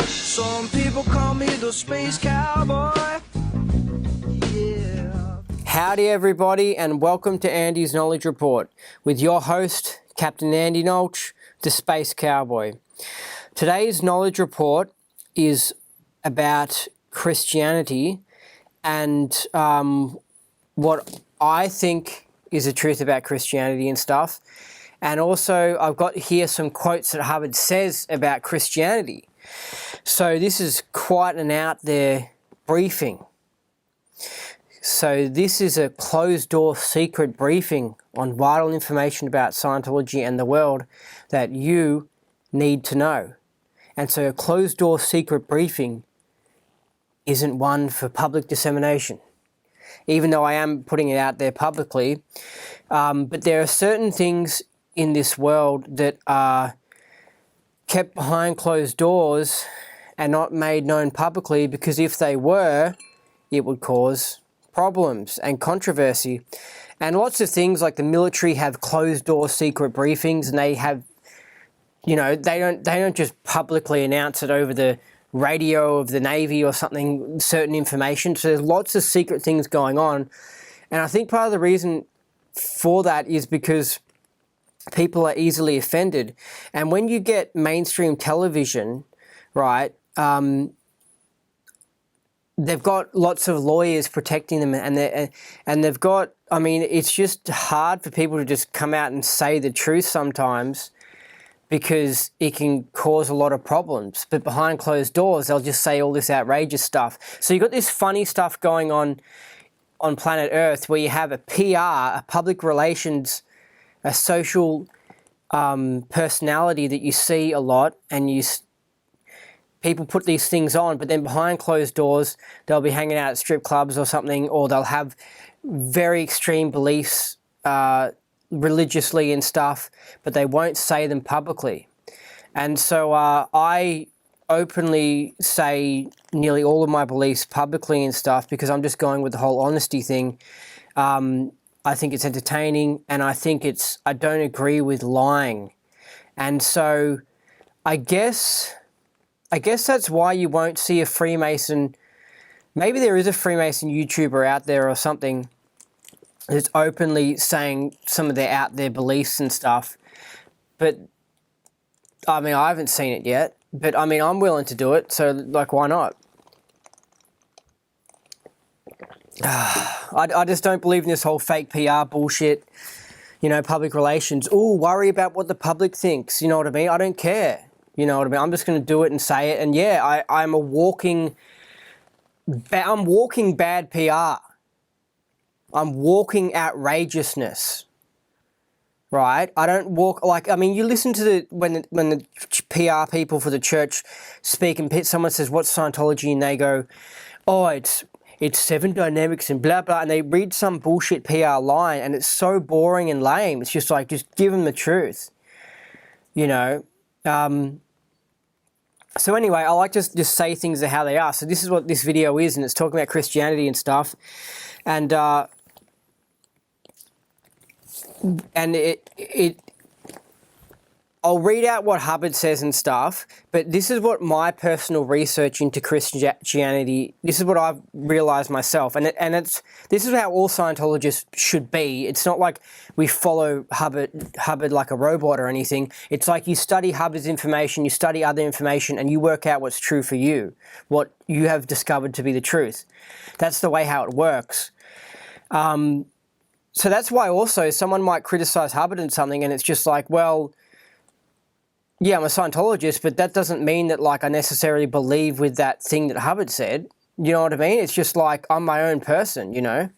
Some people call me the space cowboy. Yeah. Howdy everybody, and welcome to Andy's Knowledge Report with your host, Captain Andy Nolch, the Space Cowboy. Today's Knowledge Report is about Christianity and what I think is the truth about Christianity and stuff. And also I've got here some quotes that Hubbard says about Christianity. So this is quite an out there briefing. So this is a closed-door secret briefing on vital information about Scientology and the world that you need to know. And so a closed-door secret briefing isn't one for public dissemination, even though I am putting it out there publicly. But there are certain things in this world that are kept behind closed doors and not made known publicly, because if they were, it would cause problems and controversy. And lots of things like the military have closed door secret briefings, and they have, you know, they don't just publicly announce it over the radio of the Navy or something, certain information. So there's lots of secret things going on. And I think part of the reason for that is because people are easily offended. And when you get mainstream television, right, they've got lots of lawyers protecting them, and they've got, I mean, it's just hard for people to just come out and say the truth sometimes, because it can cause a lot of problems. But behind closed doors, they'll just say all this outrageous stuff. So you've got this funny stuff going on planet Earth, where you have a PR, a public relations, a social personality that you see a lot, and people put these things on, but then behind closed doors, they'll be hanging out at strip clubs or something, or they'll have very extreme beliefs religiously and stuff, but they won't say them publicly. And so I openly say nearly all of my beliefs publicly and stuff, because I'm just going with the whole honesty thing. I think it's entertaining, and I don't agree with lying. And so I guess that's why you won't see a Freemason. Maybe there is a Freemason YouTuber out there or something that's openly saying some of their out there beliefs and stuff. But I mean, I haven't seen it yet. But I mean, I'm willing to do it. So like, why not? I just don't believe in this whole fake PR bullshit. You know, public relations. Ooh, worry about what the public thinks. You know what I mean? I don't care. You know what I mean? I'm just going to do it and say it. And yeah, I'm walking bad PR. I'm walking outrageousness, right? I don't walk like, I mean, you listen to when the PR people for the church speak, and someone says, what's Scientology? And they go, oh, it's 7 dynamics and blah, blah. And they read some bullshit PR line, and it's so boring and lame. It's just like, just give them the truth, you know? So anyway, I like to just say things how they are. So this is what this video is, and it's talking about Christianity and stuff. And I'll read out what Hubbard says and stuff, but this is what my personal research into Christianity, this is what I've realized myself, and this is how all Scientologists should be. It's not like we follow Hubbard like a robot or anything. It's like you study Hubbard's information, you study other information, and you work out what's true for you, what you have discovered to be the truth. That's the way how it works. So that's why also someone might criticize Hubbard and something, and it's just like, well, yeah, I'm a Scientologist, but that doesn't mean that like I necessarily believe with that thing that Hubbard said. You know what I mean? It's just like I'm my own person, you know?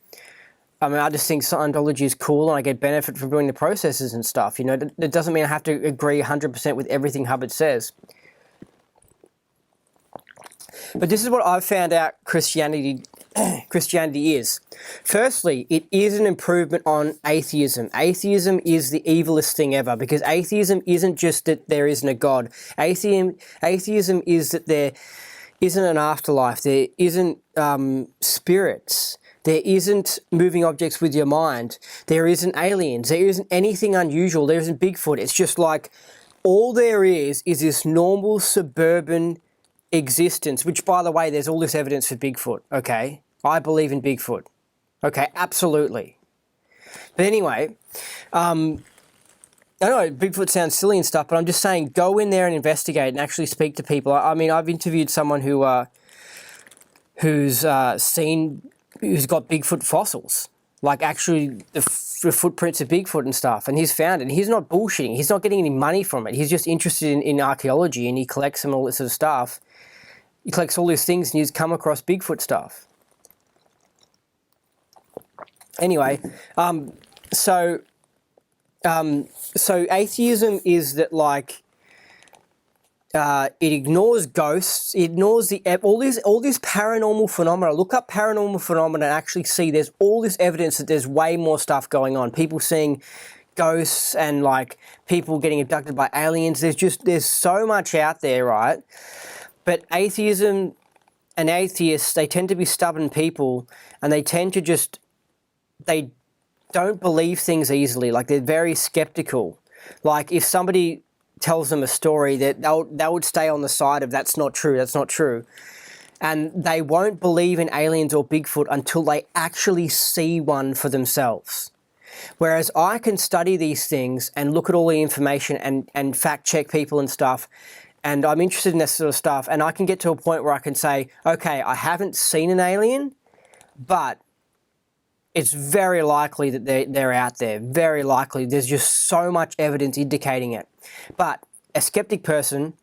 I mean, I just think Scientology is cool, and I get benefit from doing the processes and stuff, you know? That doesn't mean I have to agree 100% with everything Hubbard says. But this is what I've found out Christianity is. Firstly, it is an improvement on atheism. Atheism is the evilest thing ever, because atheism isn't just that there isn't a God. Atheism is that there isn't an afterlife, there isn't spirits, There isn't moving objects with your mind. There isn't aliens. There isn't anything unusual. There isn't Bigfoot. It's just like all there is this normal suburban existence, which, by the way, there's all this evidence for Bigfoot, okay? I believe in Bigfoot. Okay, absolutely. But anyway, I know Bigfoot sounds silly and stuff, but I'm just saying go in there and investigate and actually speak to people. I mean, I've interviewed someone who's got Bigfoot fossils, like actually the footprints of Bigfoot and stuff, and he's found it. And he's not bullshitting. He's not getting any money from it. He's just interested in archaeology, and he collects them, all this sort of stuff. He collects all these things, and he's come across Bigfoot stuff. Anyway, so atheism is that, like, it ignores ghosts, it ignores all these paranormal phenomena. Look up paranormal phenomena and actually see there's all this evidence that there's way more stuff going on. People seeing ghosts and, like, people getting abducted by aliens. There's so much out there, right? But atheism and atheists, they tend to be stubborn people, and they tend to they don't believe things easily. Like, they're very skeptical. Like, if somebody tells them a story, that they would stay on the side of that's not true. And they won't believe in aliens or Bigfoot until they actually see one for themselves. Whereas I can study these things and look at all the information and fact check people and stuff, and I'm interested in this sort of stuff, and I can get to a point where I can say, okay, I haven't seen an alien, but it's very likely that they're out there. Very likely. There's just so much evidence indicating it. But a skeptic person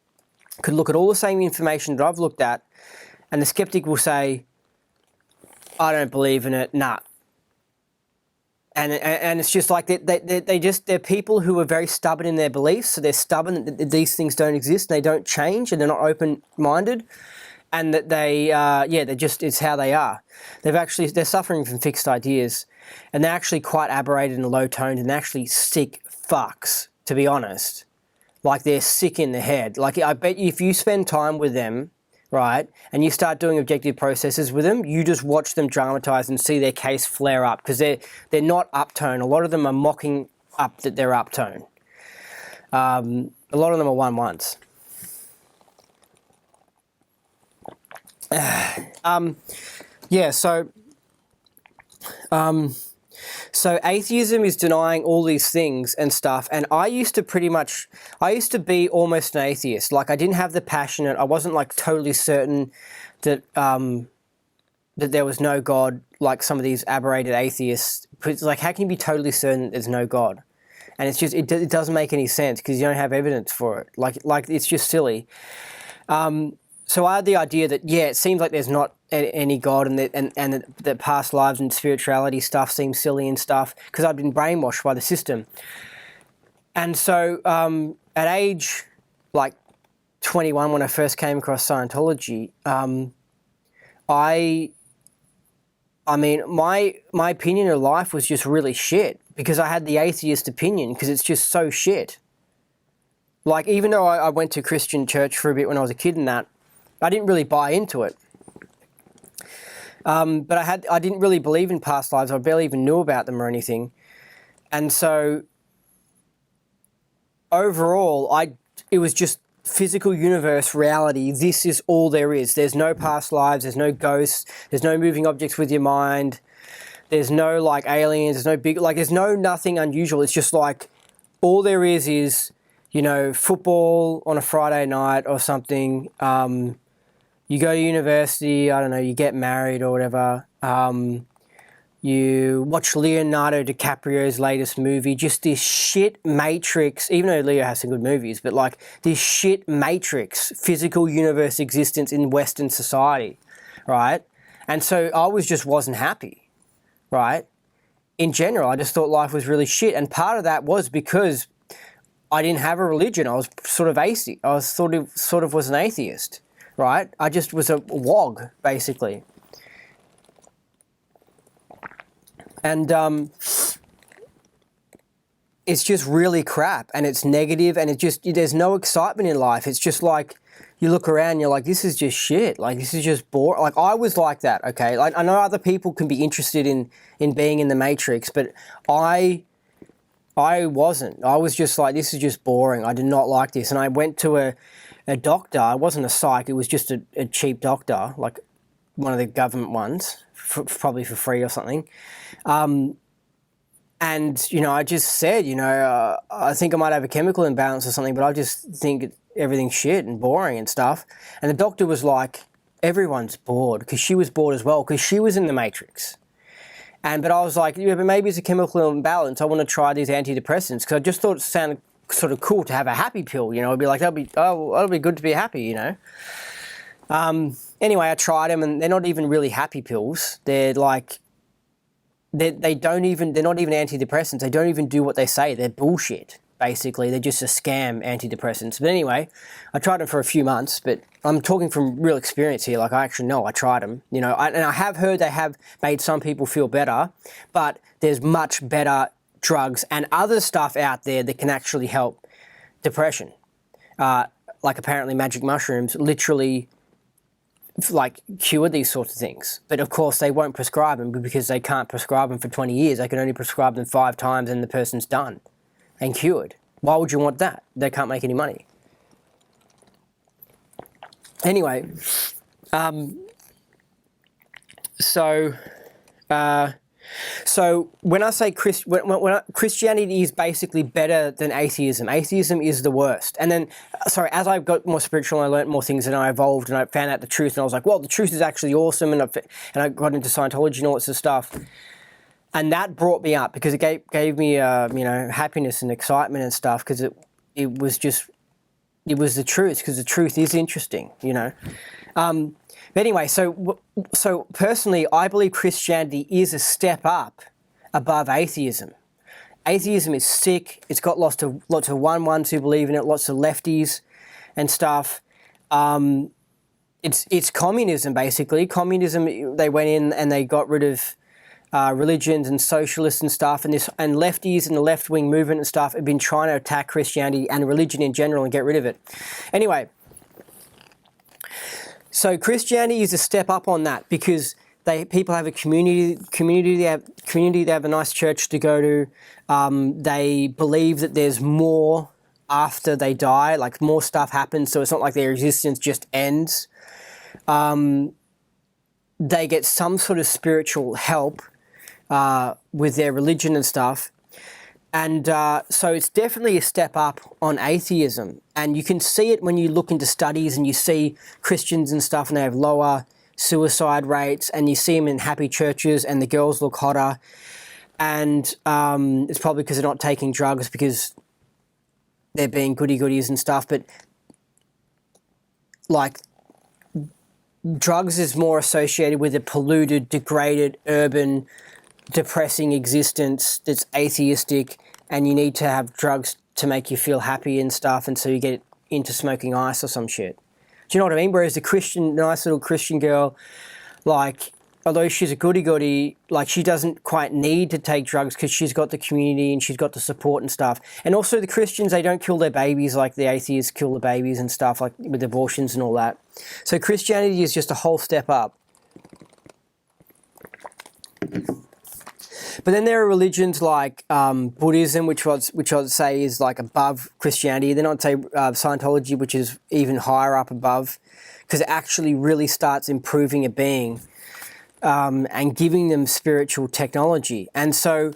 could look at all the same information that I've looked at, and the skeptic will say, I don't believe in it, nah. And it's just like they're people who are very stubborn in their beliefs, so they're stubborn that these things don't exist, and they don't change, and they're not open-minded. And that it's how they are. They're suffering from fixed ideas, and they're actually quite aberrated and low-toned, and they're actually sick fucks, to be honest. Like, they're sick in the head. Like, I bet you if you spend time with them, right, and you start doing objective processes with them, you just watch them dramatize and see their case flare up, because they're not uptone. A lot of them are mocking up that they're uptone. A lot of them are one-ones. So atheism is denying all these things and stuff, and I used to be almost an atheist. Like, I didn't have the passionate, I wasn't, like, totally certain that that there was no God, like some of these aberrated atheists. It's like, how can you be totally certain that there's no God? And it's just, it doesn't make any sense, because you don't have evidence for it. Like it's just silly. So I had the idea that, yeah, it seems like there's not any God, and that past lives and spirituality stuff seems silly and stuff, because I'd been brainwashed by the system. And so at age, like, 21, when I first came across Scientology, my opinion of life was just really shit, because I had the atheist opinion, because it's just so shit. Like, even though I went to Christian church for a bit when I was a kid and that, I didn't really buy into it. But I didn't really believe in past lives. I barely even knew about them or anything. And so overall, it was just physical universe reality. This is all there is. There's no past lives. There's no ghosts. There's no moving objects with your mind. There's no, like, aliens. There's nothing unusual. It's just like all there is, you know, football on a Friday night or something. You go to university, I don't know, you get married or whatever. You watch Leonardo DiCaprio's latest movie, just this shit Matrix, even though Leo has some good movies, but, like, this shit Matrix, physical universe existence in Western society, right? And so I wasn't happy, right? In general, I just thought life was really shit. And part of that was because I didn't have a religion. I was sort of atheist. I was sort of was an atheist. Right? I just was a wog, basically. And it's just really crap, and it's negative, and there's no excitement in life. It's just like, you look around, you're like, this is just shit. Like, this is just boring. Like, I was like that, okay? Like, I know other people can be interested in being in the Matrix, but I wasn't. I was just like, this is just boring. I did not like this. And I went to a doctor. It wasn't a psych. It was just a cheap doctor, like one of the government ones, probably for free or something. And, I just said, I think I might have a chemical imbalance or something, but I just think everything's shit and boring and stuff. And the doctor was like, everyone's bored, because she was bored as well, because she was in the Matrix. But I was like, yeah, but maybe it's a chemical imbalance. I want to try these antidepressants, because I just thought it sounded sort of cool to have a happy pill, It'd be like, that'll be good to be happy, Anyway, I tried them, and they're not even really happy pills. They're like, they're not even antidepressants. They don't even do what they say. They're bullshit, basically. They're just a scam antidepressants. But anyway, I tried them for a few months, but I'm talking from real experience here. Like, I actually know I tried them, and I have heard they have made some people feel better, but there's much better drugs and other stuff out there that can actually help depression. Like, apparently magic mushrooms literally like cure these sorts of things. But of course they won't prescribe them, because they can't prescribe them for 20 years. They can only prescribe them 5 times and the person's done and cured. Why would you want that? They can't make any money. Anyway, so when I say Christianity is basically better than atheism. Atheism is the worst. And then, as I got more spiritual, I learned more things, and I evolved, and I found out the truth, and I was like, well, the truth is actually awesome, and I got into Scientology and all sorts of stuff. And that brought me up, because it gave me happiness and excitement and stuff, because it was the truth, because the truth is interesting, But anyway, so personally, I believe Christianity is a step up above atheism. Atheism is sick. It's got lots of one-ones who believe in it, lots of lefties and stuff. It's communism, basically. Communism, they went in and they got rid of religions and socialists and stuff, and lefties and the left-wing movement and stuff have been trying to attack Christianity and religion in general and get rid of it. Anyway, so Christianity is a step up on that, because people have a community. They have a nice church to go to. They believe that there's more after they die, like more stuff happens. So it's not like their existence just ends. They get some sort of spiritual help with their religion and stuff. And so it's definitely a step up on atheism. And you can see it when you look into studies and you see Christians and stuff, and they have lower suicide rates, and you see them in happy churches, and the girls look hotter. And it's probably because they're not taking drugs, because they're being goody-goodies and stuff. But like, drugs is more associated with a polluted, degraded, urban, depressing existence that's atheistic, and you need to have drugs to make you feel happy and stuff, and so you get into smoking ice or some shit. Do you know what I mean? Whereas the nice little Christian girl, like, although she's a goody-goody, like, she doesn't quite need to take drugs, because she's got the community and she's got the support and stuff. And also the Christians, they don't kill their babies like the atheists kill the babies and stuff, like with abortions and all that. So Christianity is just a whole step up. But then there are religions like Buddhism, which I'd say is like above Christianity. Then I'd say Scientology, which is even higher up above, because it actually really starts improving a being and giving them spiritual technology. And so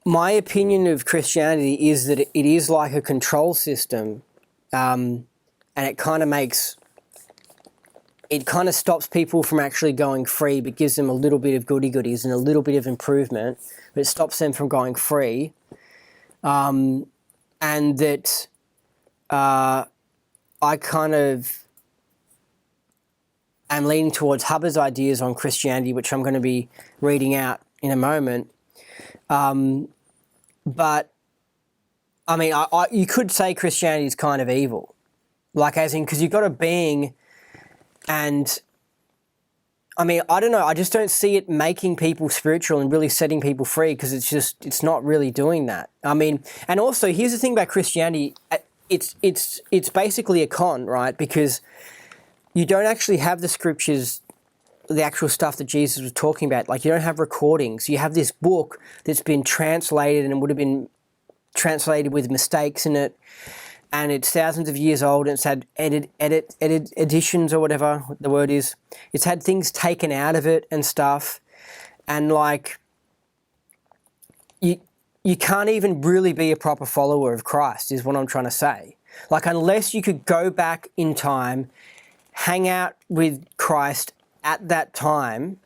my opinion of Christianity is that it is like a control system, and it kind of stops people from actually going free, but gives them a little bit of goody-goodies and a little bit of improvement, but it stops them from going free. And that I kind of am leaning towards Hubbard's ideas on Christianity, which I'm going to be reading out in a moment. But, I mean, you could say Christianity is kind of evil. Like, as in, because you've got a being. And I mean, I don't know. I just don't see it making people spiritual and really setting people free, because it's not really doing that. I mean, and also here's the thing about Christianity. It's basically a con, right? Because you don't actually have the scriptures, the actual stuff that Jesus was talking about. Like, you don't have recordings. You have this book that's been translated and would have been translated with mistakes in it, and it's thousands of years old, and it's had edit editions, or whatever the word is. It's had things taken out of it and stuff, and like, you can't even really be a proper follower of Christ, is what I'm trying to say. Like, unless you could go back in time, hang out with Christ at that time,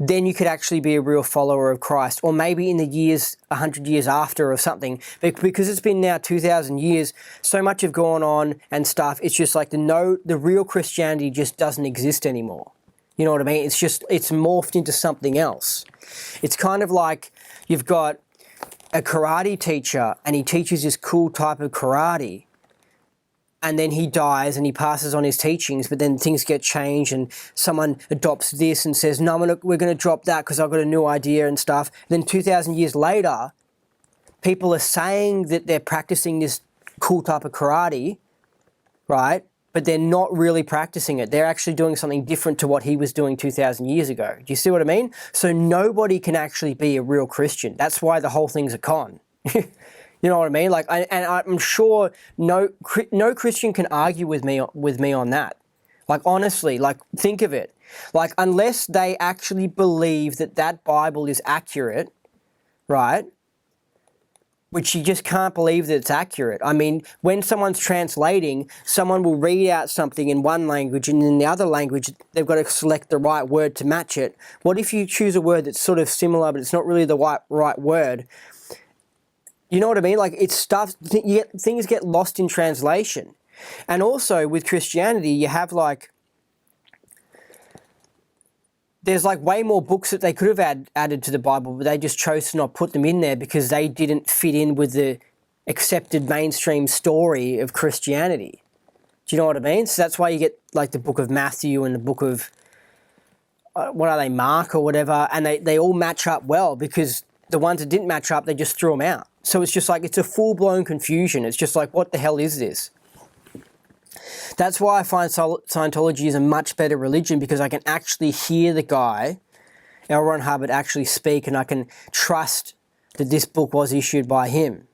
then you could actually be a real follower of Christ. Or maybe in the years, 100 years after or something. Because it's been now 2,000 years, so much have gone on and stuff. It's just like the real Christianity just doesn't exist anymore. You know what I mean? It's morphed into something else. It's kind of like you've got a karate teacher and he teaches this cool type of karate, and then he dies and he passes on his teachings, but then things get changed and someone adopts this and says, no, we're going to drop that because I've got a new idea and stuff. Then 2,000 years later, people are saying that they're practicing this cool type of karate, right? But they're not really practicing it. They're actually doing something different to what he was doing 2,000 years ago. Do you see what I mean? So nobody can actually be a real Christian. That's why the whole thing's a con. You know what I mean? Like, and I'm sure no Christian can argue with me on that. Like, honestly, like, think of it. Like, unless they actually believe that Bible is accurate, right? Which you just can't believe that it's accurate. I mean, when someone's translating, someone will read out something in one language, and in the other language, they've got to select the right word to match it. What if you choose a word that's sort of similar, but it's not really the right word? You know what I mean? Like, it's stuff, things get lost in translation. And also with Christianity, you have like, there's like way more books that they could have added to the Bible, but they just chose to not put them in there because they didn't fit in with the accepted mainstream story of Christianity. Do you know what I mean? So that's why you get like the book of Matthew and the book of, what are they, Mark or whatever, and they all match up well, because the ones that didn't match up, they just threw them out. So it's just like, it's a full-blown confusion. It's just like, what the hell is this? That's why I find Scientology is a much better religion, because I can actually hear the guy, L. Ron Hubbard, actually speak, and I can trust that this book was issued by him.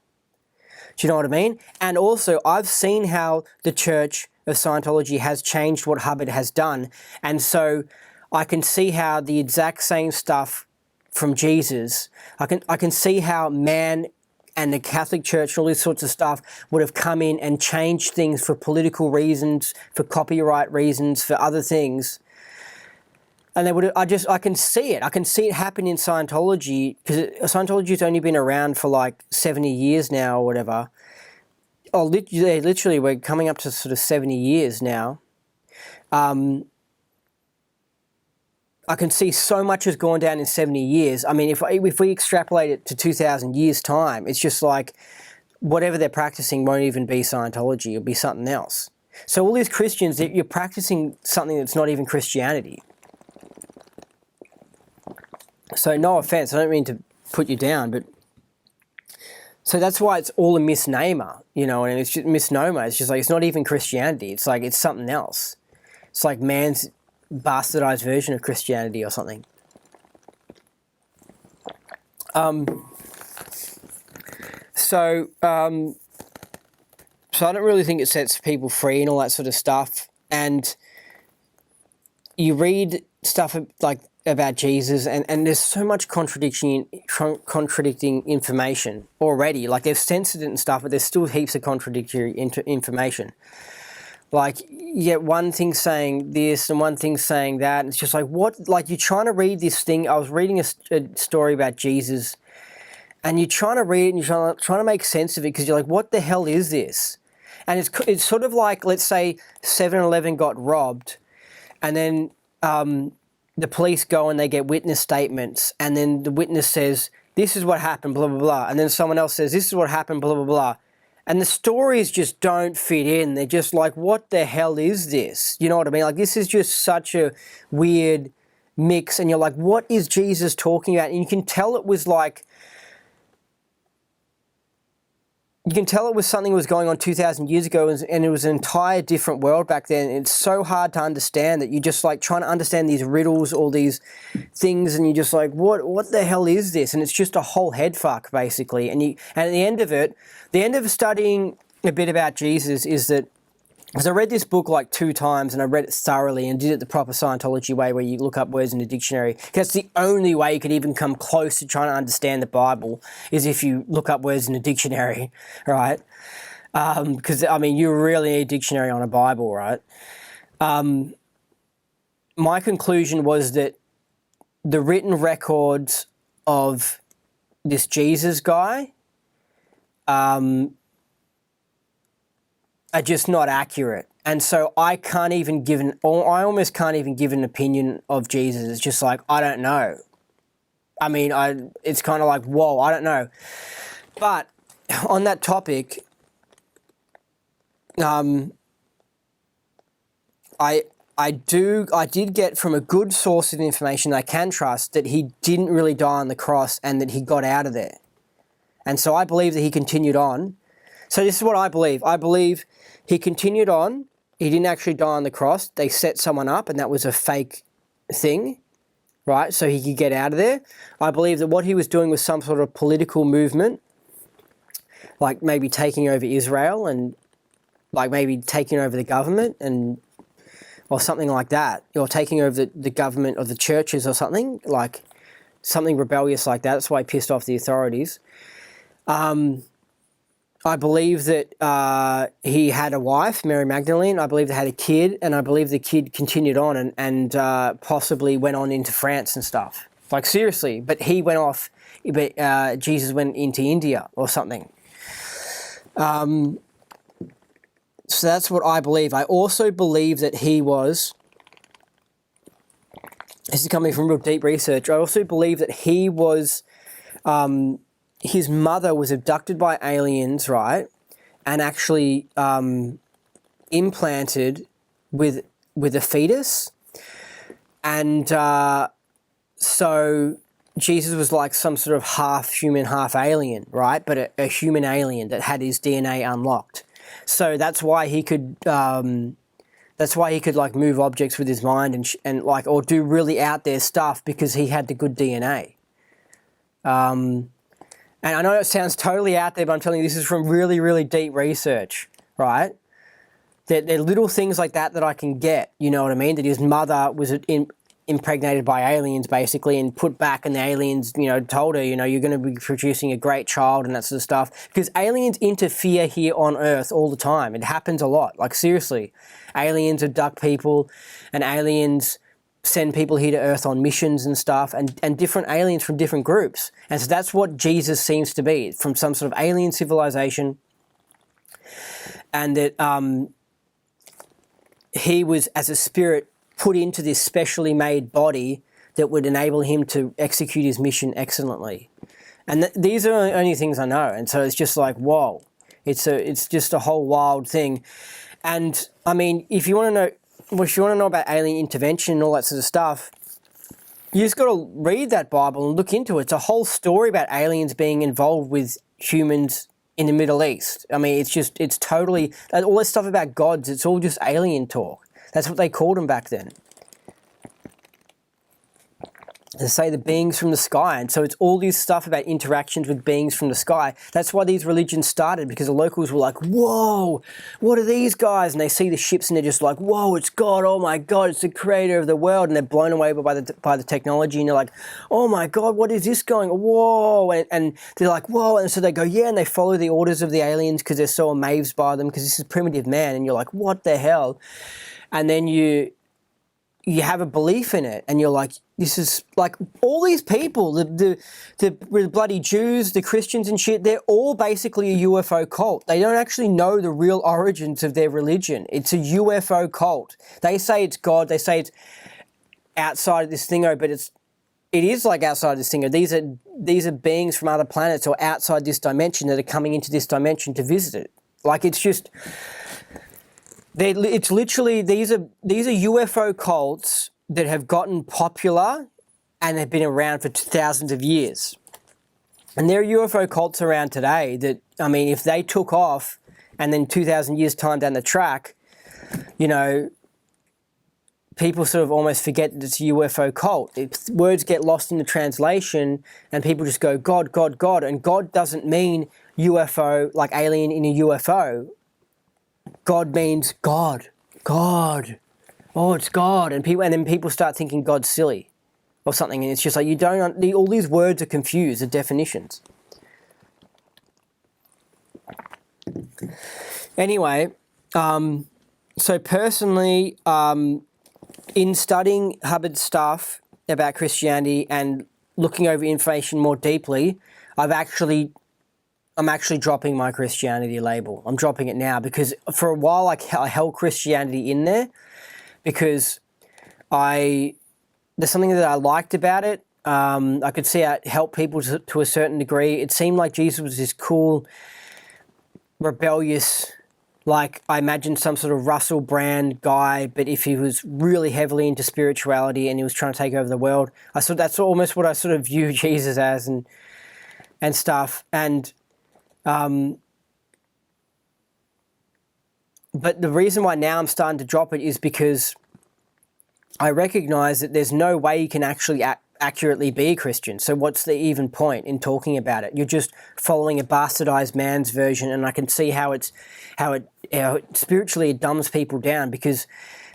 Do you know what I mean? And also, I've seen how the Church of Scientology has changed what Hubbard has done, and so I can see how the exact same stuff from Jesus, I can see how man and the Catholic Church and all these sorts of stuff would have come in and changed things for political reasons, for copyright reasons, for other things. And they would have, I can see it. I can see it happen in Scientology, because Scientology's only been around for like 70 years now or whatever. Oh, literally, we're coming up to sort of 70 years now. I can see so much has gone down in 70 years. I mean, if we extrapolate it to 2,000 years' time, it's just like whatever they're practicing won't even be Scientology. It'll be something else. So all these Christians, you're practicing something that's not even Christianity. So no offense, I don't mean to put you down, but so that's why it's all a misnomer, you know, and it's just misnomer. It's just like, it's not even Christianity. It's like, it's something else. It's like man's bastardized version of Christianity or something. So I don't really think it sets people free and all that sort of stuff. And you read stuff like about Jesus, and there's so much contradicting information already. Like, they've censored it and stuff, but there's still heaps of contradictory information. Like, you get one thing saying this and one thing saying that, and it's just like, what? Like, you're trying to read this thing. I was reading a story about Jesus, and you're trying to read it and you're trying to make sense of it, because you're like, what the hell is this? And it's sort of like, let's say 7-Eleven got robbed, and then the police go and they get witness statements, and then the witness says, this is what happened, blah, blah, blah. And then someone else says, this is what happened, blah, blah, blah. And the stories just don't fit in. They're just like, what the hell is this? You know what I mean? Like, this is just such a weird mix. And you're like, what is Jesus talking about? And you can tell it was like, you can tell it was something that was going on 2,000 years ago, and it was an entire different world back then. It's so hard to understand that you're just like trying to understand these riddles, all these things, and you're just like, what the hell is this? And it's just a whole head fuck, basically. And at the end of it, the end of studying a bit about Jesus is that, because I read this book like 2 times and I read it thoroughly and did it the proper Scientology way, where you look up words in the dictionary. Because that's the only way you could even come close to trying to understand the Bible, is if you look up words in the dictionary, right? Because, I mean, you really need a dictionary on a Bible, right? My conclusion was that the written records of this Jesus guy are just not accurate. And so I almost can't even give an opinion of Jesus. It's just like, I don't know. I mean, it's kind of like, whoa, I don't know. But on that topic, I did get from a good source of information I can trust that he didn't really die on the cross and that he got out of there. And so I believe that he continued on. So this is what I believe. I believe he continued on. He didn't actually die on the cross. They set someone up, and that was a fake thing, right? So he could get out of there. I believe that what he was doing was some sort of political movement, like maybe taking over Israel and like maybe taking over the government or something like that, or taking over the government of the churches or something, like something rebellious like that. That's why he pissed off the authorities. I believe that he had a wife, Mary Magdalene. I believe they had a kid, and I believe the kid continued on and possibly went on into France and stuff. Like, seriously. But he went off, but Jesus went into India or something. So that's what I believe. I also believe that he was, this is coming from real deep research, I also believe that he was, his mother was abducted by aliens, right, and actually implanted with a fetus. And so Jesus was like some sort of half human, half alien, right, but a human alien that had his DNA unlocked. So that's why he could like move objects with his mind and like, or do really out there stuff, because he had the good DNA. And I know it sounds totally out there, but I'm telling you, this is from really, really deep research, right? There are little things like that I can get, you know what I mean? That his mother was impregnated by aliens, basically, and put back, and the aliens, you know, told her, you know, you're going to be producing a great child and that sort of stuff. Because aliens interfere here on Earth all the time. It happens a lot. Like, seriously. Aliens abduct people, and aliens send people here to Earth on missions and stuff, and different aliens from different groups. And so that's what Jesus seems to be, from some sort of alien civilization. And that he was, as a spirit, put into this specially made body that would enable him to execute his mission excellently. And these are the only things I know. And so it's just like, whoa, it's just a whole wild thing. And I mean, if you want to know about alien intervention and all that sort of stuff, you just got to read that Bible and look into it. It's a whole story about aliens being involved with humans in the Middle East. I mean, it's totally, all this stuff about gods, it's all just alien talk. That's what they called them back then. They say the beings from the sky. And so it's all this stuff about interactions with beings from the sky. That's why these religions started, because the locals were like, whoa, what are these guys? And they see the ships and they're just like, whoa, it's God. Oh my God, it's the creator of the world. And they're blown away by the technology. And they're like, oh my God, what is this going? Whoa. And they're like, whoa. And so they go, yeah. And they follow the orders of the aliens because they're so amazed by them, because this is primitive man. And you're like, what the hell? And then you have a belief in it, and you're like, this is like all these people, the bloody Jews, the Christians and shit, they're all basically a UFO cult. They don't actually know the real origins of their religion. It's a UFO cult. They say it's God, they say it's outside of this thingo, but it is like outside this thing. These are beings from other planets or outside this dimension that are coming into this dimension to visit it. Like it's just, it's literally, these are UFO cults that have gotten popular and have been around for thousands of years. And there are UFO cults around today that, I mean, if they took off and then 2,000 years time down the track, you know, people sort of almost forget that it's a UFO cult. Words get lost in the translation and people just go, God, God, God. And God doesn't mean UFO, like alien in a UFO. God means God, God. Oh, it's God. And then people start thinking God's silly or something. And it's just like, all these words are confused, the definitions. Anyway, so personally, in studying Hubbard's stuff about Christianity and looking over information more deeply, I'm actually dropping my Christianity label. I'm dropping it now because for a while I held Christianity in there because there's something that I liked about it. I could see how it helped people to a certain degree. It seemed like Jesus was this cool, rebellious, like I imagined some sort of Russell Brand guy, but if he was really heavily into spirituality and he was trying to take over the world, I thought that's almost what I sort of view Jesus as and stuff. And but the reason why now I'm starting to drop it is because I recognize that there's no way you can actually accurately be a Christian. So what's the even point in talking about it? You're just following a bastardized man's version, and I can see how it spiritually it dumbs people down because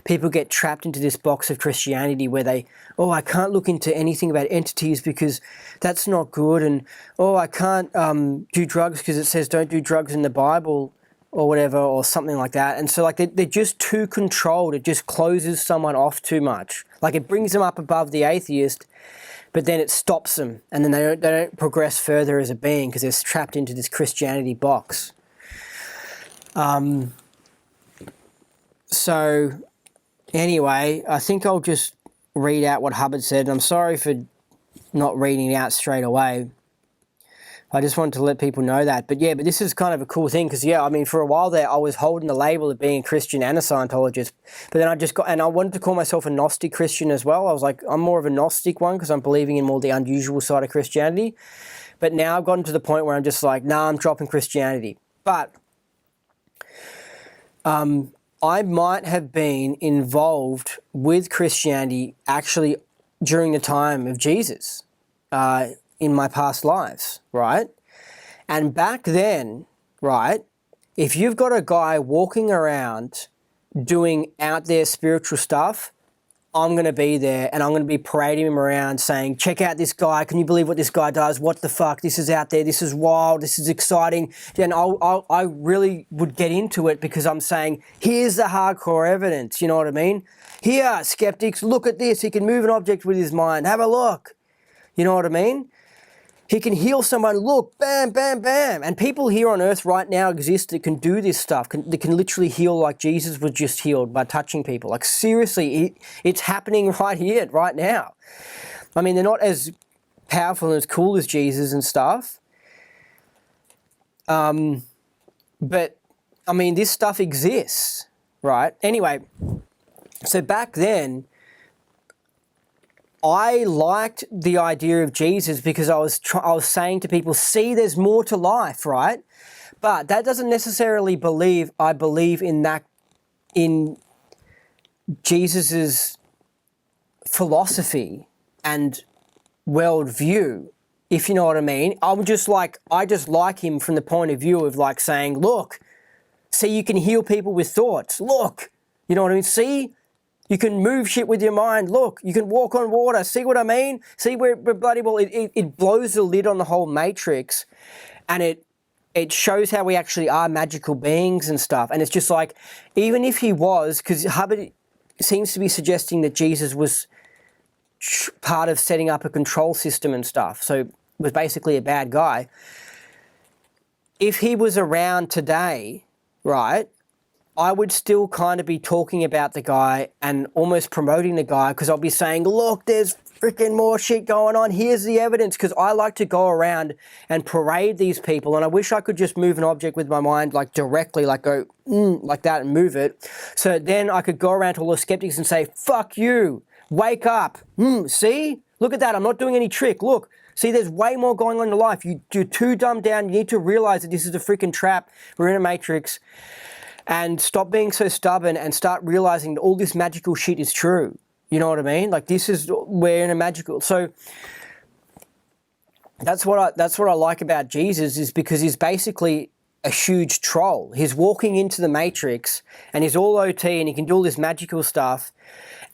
people get trapped into this box of Christianity where I can't look into anything about entities because that's not good, and I can't do drugs because it says don't do drugs in the Bible or whatever, or something like that. And so like they're just too controlled. It just closes someone off too much. Like it brings them up above the atheist, but then it stops them, and then they don't progress further as a being because they're trapped into this Christianity box. So anyway, I think I'll just read out what Hubbard said. I'm sorry for not reading it out straight away. I just wanted to let people know that. But this is kind of a cool thing because, I mean, for a while there, I was holding the label of being a Christian and a Scientologist. But then I wanted to call myself a Gnostic Christian as well. I was like, I'm more of a Gnostic one because I'm believing in more the unusual side of Christianity. But now I've gotten to the point where I'm just like, I'm dropping Christianity. But I might have been involved with Christianity actually during the time of Jesus. In my past lives, right? And back then, right, if you've got a guy walking around doing out there spiritual stuff, I'm going to be there and I'm going to be parading him around saying, check out this guy. Can you believe what this guy does? What the fuck? This is out there. This is wild. This is exciting. And I really would get into it because I'm saying, here's the hardcore evidence. You know what I mean? Here, skeptics, look at this. He can move an object with his mind. Have a look. You know what I mean? He can heal someone, look, bam, bam, bam. And people here on earth right now exist that can do this stuff, that can literally heal like Jesus was just healed by touching people. Like seriously, it's happening right here, right now. I mean, they're not as powerful and as cool as Jesus and stuff. But, I mean, this stuff exists, right? Anyway, so back then, I liked the idea of Jesus because I was saying to people, see, there's more to life, right? But that doesn't necessarily I believe in that, in Jesus's philosophy and worldview, if you know what I mean. I just like him from the point of view of like saying, look, see, you can heal people with thoughts. Look, you know what I mean? See? You can move shit with your mind. Look, you can walk on water. See what I mean? See where bloody well, it blows the lid on the whole matrix, and it shows how we actually are magical beings and stuff. And it's just like, even if he was, because Hubbard seems to be suggesting that Jesus was part of setting up a control system and stuff, so was basically a bad guy. If he was around today, right, I would still kind of be talking about the guy and almost promoting the guy because I'll be saying, look, there's freaking more shit going on. Here's the evidence, because I like to go around and parade these people, and I wish I could just move an object with my mind, like directly, like go like that and move it. So then I could go around to all the skeptics and say, fuck you, wake up. See? Look at that, I'm not doing any trick. Look, see, there's way more going on in life. You're too dumbed down. You need to realize that this is a freaking trap. We're in a matrix. And stop being so stubborn and start realizing that all this magical shit is true. You know what I mean? Like, we're in a magical. So that's what I like about Jesus, is because he's basically a huge troll. He's walking into the matrix and he's all OT and he can do all this magical stuff,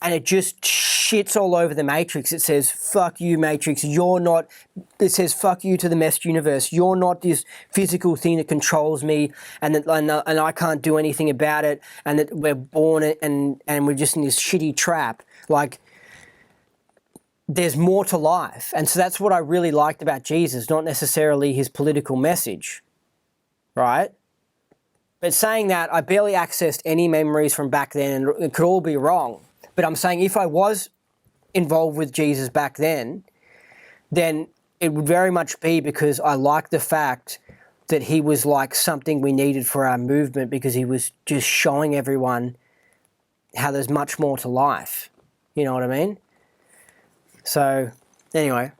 and it just shits all over the matrix. It says, fuck you, matrix, you're not, it says, fuck you to the meshed universe. You're not this physical thing that controls me, and I can't do anything about it, and that we're born and we're just in this shitty trap. Like, there's more to life. And so that's what I really liked about Jesus, not necessarily his political message, right? But saying that, I barely accessed any memories from back then, and it could all be wrong. But I'm saying if I was involved with Jesus back then it would very much be because I liked the fact that he was like something we needed for our movement, because he was just showing everyone how there's much more to life. You know what I mean? So, anyway.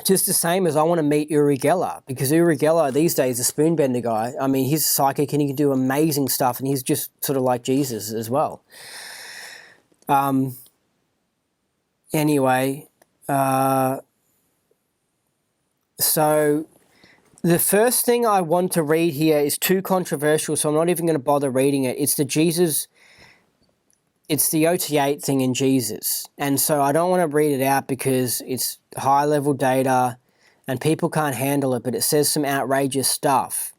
Just the same as I want to meet Uri Geller, because Uri Geller these days is a spoonbender guy. I mean, he's psychic and he can do amazing stuff, and he's just sort of like Jesus as well. Anyway, so the first thing I want to read here is too controversial, so I'm not even going to bother reading it. It's the OT8 thing in Jesus. And so I don't want to read it out because it's high-level data and people can't handle it, but it says some outrageous stuff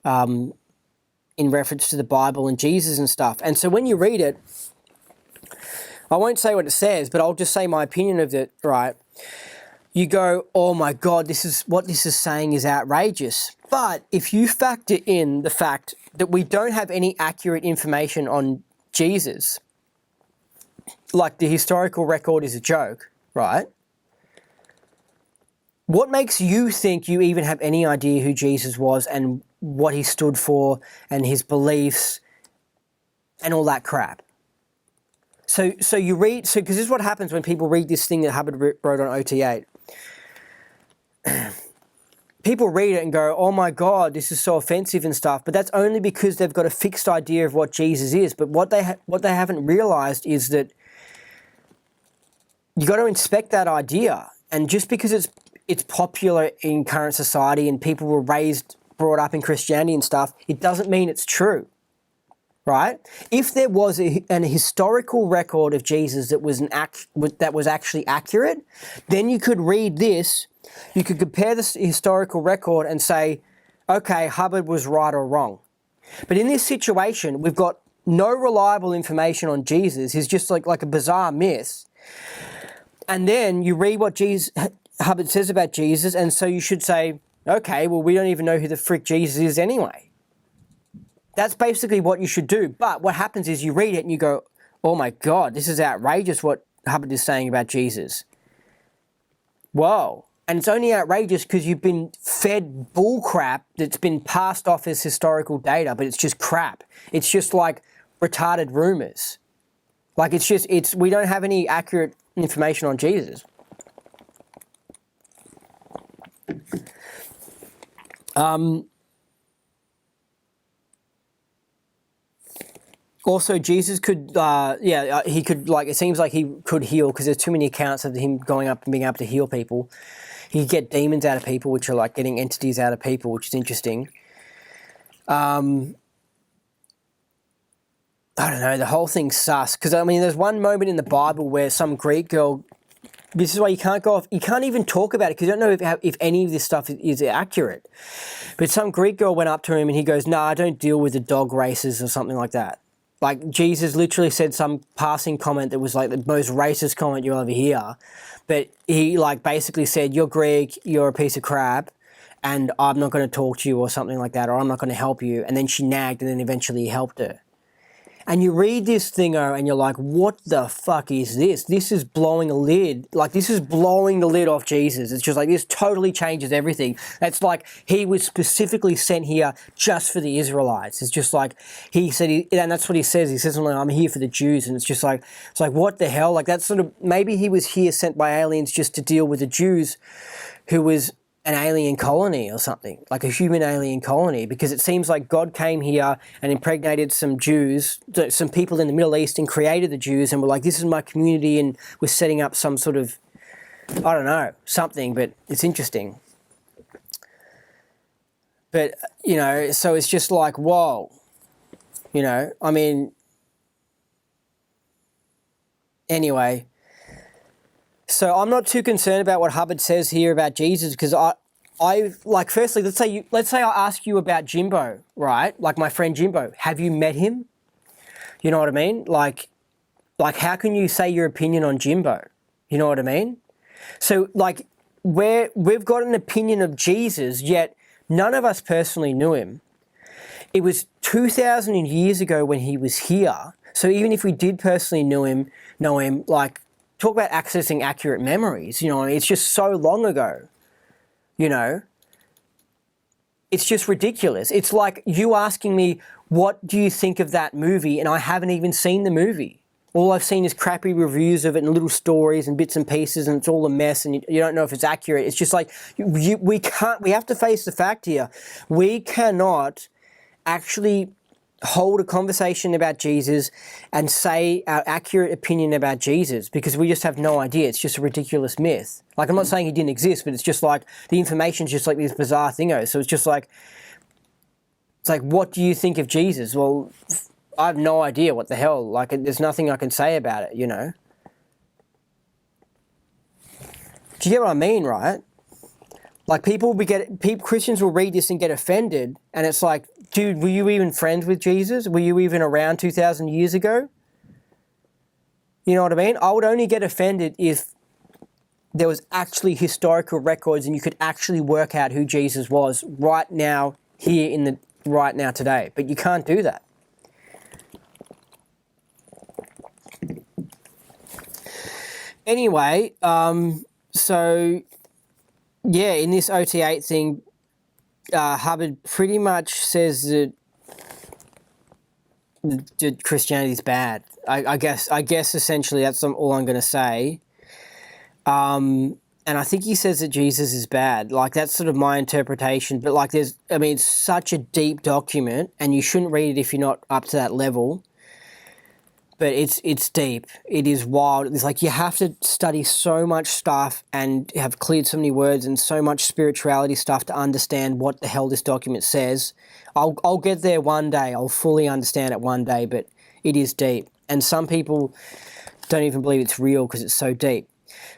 in reference to the Bible and Jesus and stuff. And so when you read it, I won't say what it says, but I'll just say my opinion of it, right? You go, oh my God, this is what this is saying is outrageous. But if you factor in the fact that we don't have any accurate information on Jesus, like the historical record is a joke, right? What makes you think you even have any idea who Jesus was and what he stood for and his beliefs and all that crap? So you read, because this is what happens when people read this thing that Hubbard wrote on OT8. People read it and go, oh my God, this is so offensive and stuff, but that's only because they've got a fixed idea of what Jesus is. But what they haven't realized is that you got to inspect that idea. And just because it's popular in current society and people were brought up in Christianity and stuff, it doesn't mean it's true, right? If there was an historical record of Jesus that was actually accurate, then you could read this. You could compare this historical record and say, okay, Hubbard was right or wrong. But in this situation, we've got no reliable information on Jesus. He's just like a bizarre myth. And then you read what Hubbard says about Jesus, and so you should say, okay, well, we don't even know who the frick Jesus is anyway. That's basically what you should do. But what happens is you read it and you go, oh my God, this is outrageous what Hubbard is saying about Jesus. Whoa. And it's only outrageous because you've been fed bull crap that's been passed off as historical data, but it's just crap. It's just like retarded rumors. Like we don't have any accurate information on Jesus. Also, Jesus could, he could, it seems like he could heal, because there's too many accounts of him going up and being able to heal people. He could get demons out of people, which are like getting entities out of people, which is interesting. I don't know, the whole thing's sus. Because, I mean, there's one moment in the Bible where some Greek girl, this is why you can't even talk about it, because you don't know if any of this stuff is accurate. But some Greek girl went up to him and he goes, I don't deal with the dog races or something like that. Like, Jesus literally said some passing comment that was like the most racist comment you'll ever hear. But he basically said, you're Greek, you're a piece of crap, and I'm not going to talk to you or something like that, or I'm not going to help you. And then she nagged, and then eventually he helped her. And you read this thingo and you're like, what the fuck is this? This is blowing a lid. Like, this is blowing the lid off Jesus. It's just like, this totally changes everything. It's like he was specifically sent here just for the Israelites. It's just like, he said, and that's what he says. He says, I'm here for the Jews. And it's just like, it's like, what the hell? Like, that's sort of, maybe he was here sent by aliens just to deal with the Jews who was an alien colony or something, like a human alien colony, because it seems like God came here and impregnated some Jews, some people in the Middle East, and created the Jews, and were like, this is my community, and we're setting up some sort of, I don't know, something, but it's interesting. But, you know, so it's just like, whoa, you know, I mean, anyway. So I'm not too concerned about what Hubbard says here about Jesus, because I like, firstly, let's say I ask you about Jimbo, right? Like my friend Jimbo, have you met him? You know what I mean? Like how can you say your opinion on Jimbo? You know what I mean? So like we've got an opinion of Jesus, yet none of us personally knew him. It was 2,000 years ago when he was here. So even if we did personally know him, like, talk about accessing accurate memories, you know, it's just so long ago, you know. It's just ridiculous. It's like you asking me, what do you think of that movie? And I haven't even seen the movie. All I've seen is crappy reviews of it and little stories and bits and pieces, and it's all a mess, and you don't know if it's accurate. It's just like, we have to face the fact here. We cannot actually hold a conversation about Jesus and say our accurate opinion about Jesus, because we just have no idea. It's just a ridiculous myth. Like, I'm not saying he didn't exist, but it's just like the information's just like these bizarre thingos. So it's just like, it's like, what do you think of Jesus? Well, I have no idea. What the hell? Like, there's nothing I can say about it, you know? Do you get what I mean, right? Like, Christians will read this and get offended, and it's like, dude, were you even friends with Jesus? Were you even around 2,000 years ago? You know what I mean? I would only get offended if there was actually historical records and you could actually work out who Jesus was right now, right now today. But you can't do that. Anyway, so yeah, in this OT8 thing, Hubbard pretty much says that Christianity's bad. I guess essentially that's all I'm going to say. And I think he says that Jesus is bad. Like, that's sort of my interpretation. But like, it's such a deep document, and you shouldn't read it if you're not up to that level. But it's deep. It is wild. It's like you have to study so much stuff and have cleared so many words and so much spirituality stuff to understand what the hell this document says. I'll get there one day. I'll fully understand it one day, but it is deep. And some people don't even believe it's real because it's so deep.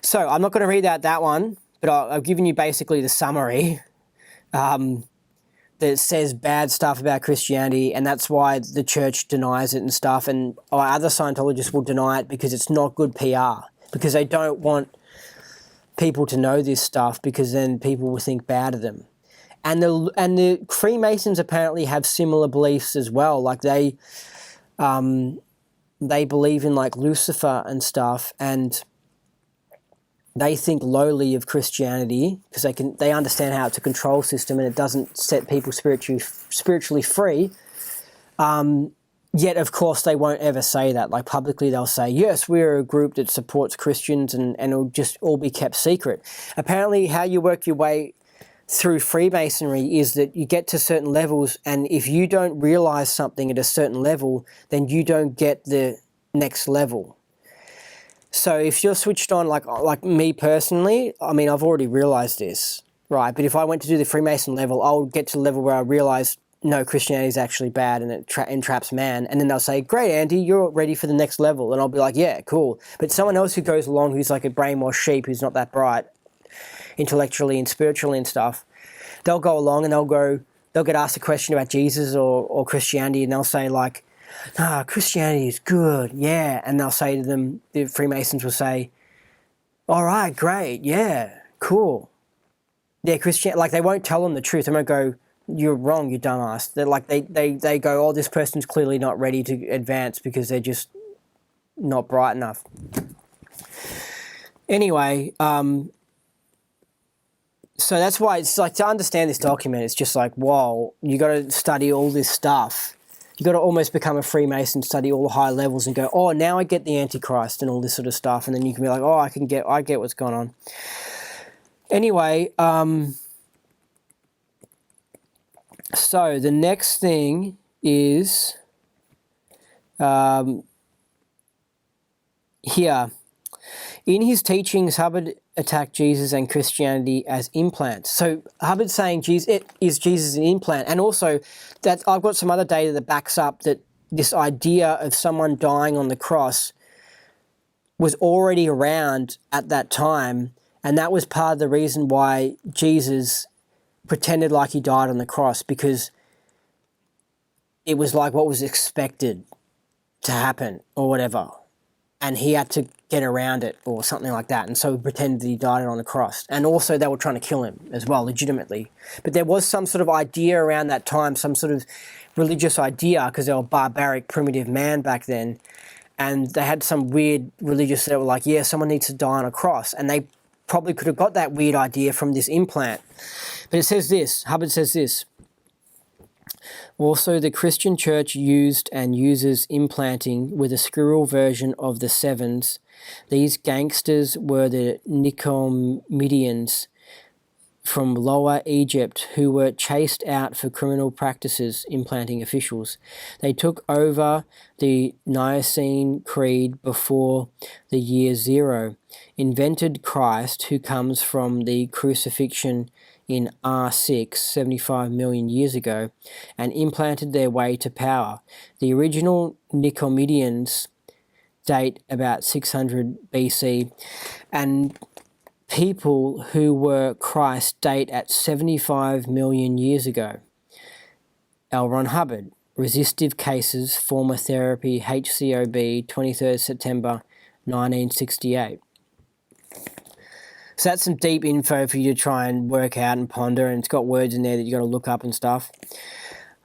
So I'm not going to read out that one, but I've given you basically the summary. That says bad stuff about Christianity, and that's why the church denies it and stuff, and other Scientologists will deny it because it's not good PR, because they don't want people to know this stuff, because then people will think bad of them. And the Freemasons apparently have similar beliefs as well. Like they believe in like Lucifer and stuff, and they think lowly of Christianity because they understand how it's a control system and it doesn't set people spiritually free. Yet, of course, they won't ever say that. Like, publicly, they'll say, yes, we're a group that supports Christians, and it'll just all be kept secret. Apparently, how you work your way through Freemasonry is that you get to certain levels, and if you don't realize something at a certain level, then you don't get the next level. So if you're switched on, like me personally, I mean, I've already realized this, right? But if I went to do the Freemason level, I'll get to the level where I realize, no, Christianity is actually bad and it entraps man. And then they'll say, great, Andy, you're ready for the next level. And I'll be like, yeah, cool. But someone else who goes along who's like a brainwashed sheep, who's not that bright intellectually and spiritually and stuff, they'll go along and they'll get asked a question about Jesus or Christianity, and they'll say like, Christianity is good, yeah. And they'll say to them, the Freemasons will say, all right, great, yeah, cool. Yeah, like they won't tell them the truth. They won't go, you're wrong, you dumbass. They're like, they go, oh, this person's clearly not ready to advance because they're just not bright enough. Anyway, so that's why it's like, to understand this document, it's just like, whoa, you got to study all this stuff. You got to almost become a Freemason, study all the high levels and go, oh, now I get the Antichrist and all this sort of stuff. And then you can be like, oh, I get what's going on. Anyway, so the next thing is here. In his teachings, Hubbard attacked Jesus and Christianity as implants. So Hubbard's saying is Jesus an implant? And also that I've got some other data that backs up that this idea of someone dying on the cross was already around at that time, and that was part of the reason why Jesus pretended like he died on the cross, because it was like what was expected to happen or whatever, and he had to get around it or something like that, and so he pretended that he died on the cross. And also they were trying to kill him as well, legitimately. But there was some sort of idea around that time, some sort of religious idea, because they were barbaric, primitive man back then, and they had some weird religious that were like, yeah, someone needs to die on a cross, and they probably could have got that weird idea from this implant. But it says this, Hubbard says this: also, the Christian church used and uses implanting with a squirrel version of the sevens. These gangsters were the Nicomedeans from Lower Egypt who were chased out for criminal practices, implanting officials. They took over the Nicene Creed before the year 0, invented Christ, who comes from the crucifixion in R6, 75 million years ago, and implanted their way to power. The original Nicomedeans date about 600 BC, and people who were Christ date at 75 million years ago. L. Ron Hubbard, Resistive Cases, Former Therapy, HCOB, 23rd September 1968. So that's some deep info for you to try and work out and ponder, and it's got words in there that you got to look up and stuff.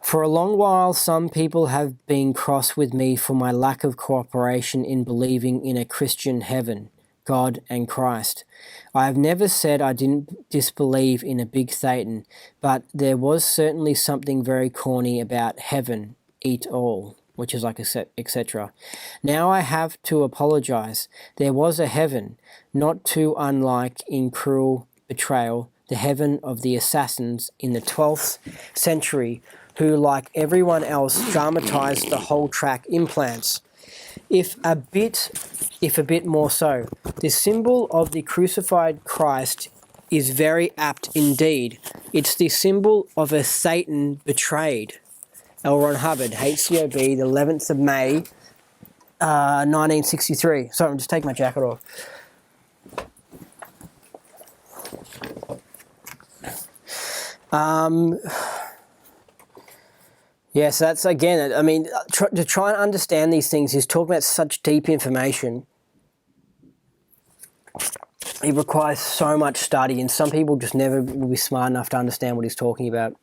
For a long while, some people have been cross with me for my lack of cooperation in believing in a Christian heaven, God and Christ. I have never said I didn't disbelieve in a big Satan, but there was certainly something very corny about heaven, eat all, which is like etc. Now I have to apologize. There was a heaven, not too unlike in cruel betrayal, the heaven of the assassins in the 12th century, who, like everyone else, dramatized the whole track implants. If a bit more so. The symbol of the crucified Christ is very apt indeed. It's the symbol of a Satan betrayed. L. Ron Hubbard, HCOB, the 11th of May, 1963. Sorry, I'm just taking my jacket off. Yeah, so that's, again, I mean, to try and understand these things, he's talking about such deep information. It requires so much study, and some people just never will be smart enough to understand what he's talking about.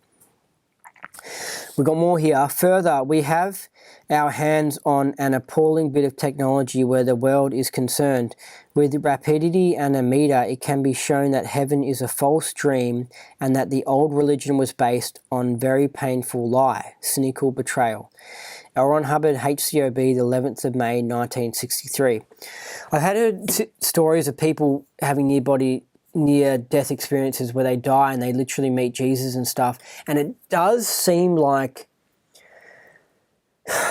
We've got more here. Further, we have our hands on an appalling bit of technology where the world is concerned. With rapidity and a meter, it can be shown that heaven is a false dream and that the old religion was based on very painful lie, cynical betrayal. L. Ron Hubbard, HCOB, the 11th of May, 1963. I've had stories of people having near-death experiences where they die and they literally meet Jesus and stuff, and it does seem like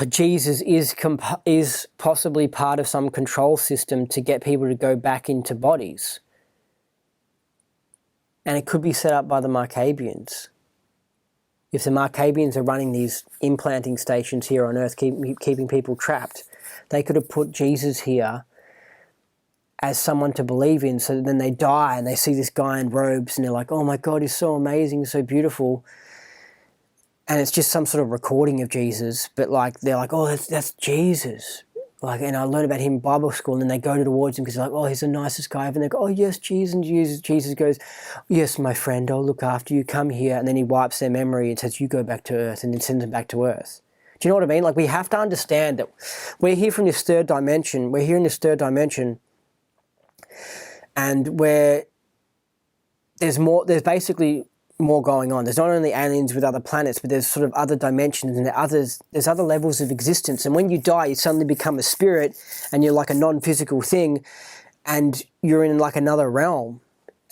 Jesus is possibly part of some control system to get people to go back into bodies. And it could be set up by the Markabians. If the Markabians are running these implanting stations here on Earth, keeping people trapped, they could have put Jesus here as someone to believe in, so then they die and they see this guy in robes and they're like, oh my God, he's so amazing, so beautiful. And it's just some sort of recording of Jesus, but like they're like, oh, that's Jesus. like, and I learned about him in Bible school, and then they go towards him because they're like, oh, he's the nicest guy ever. And they go, oh, yes, Jesus. And Jesus goes, yes, my friend, I'll look after you. Come here. And then he wipes their memory and says, you go back to earth, and then sends them back to earth. Do you know what I mean? Like, we have to understand that we're here from this third dimension. We're here in this third dimension, and there's basically more going on. There's not only aliens with other planets, but there's sort of other dimensions, and there's other levels of existence. And when you die, you suddenly become a spirit, and you're like a non-physical thing, and you're in like another realm.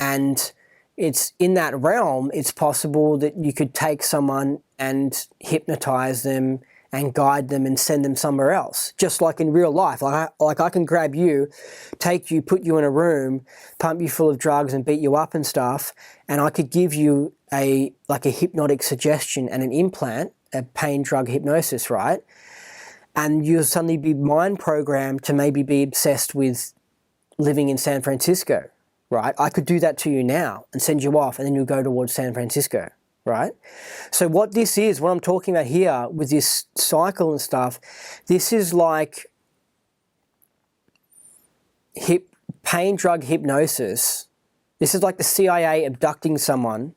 And it's in that realm, it's possible that you could take someone and hypnotize them and guide them and send them somewhere else, just like in real life. Like I can grab you, take you, put you in a room, pump you full of drugs and beat you up and stuff, and I could give you a hypnotic suggestion and an implant, a pain drug hypnosis, right? And you'll suddenly be mind programmed to maybe be obsessed with living in San Francisco, right? I could do that to you now and send you off, and then you'll go towards San Francisco. Right? So what this is, what I'm talking about here with this cycle and stuff, this is like pain drug hypnosis. This is like the CIA abducting someone,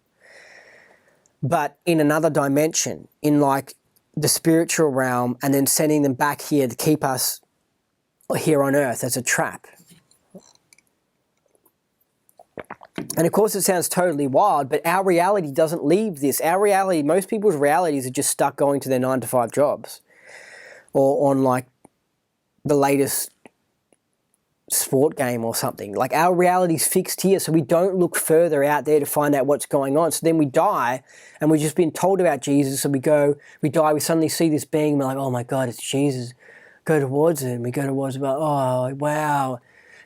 but in another dimension, in like the spiritual realm, and then sending them back here to keep us here on Earth as a trap. And of course it sounds totally wild, but our reality doesn't leave this. Our reality, most people's realities are just stuck going to their 9-to-5 jobs, or on like the latest sport game or something. Like, our reality's fixed here, so we don't look further out there to find out what's going on. So then we die, and we've just been told about Jesus, so we die, we suddenly see this being, and we're like, oh my God, it's Jesus. Go towards him. We go towards him, oh wow.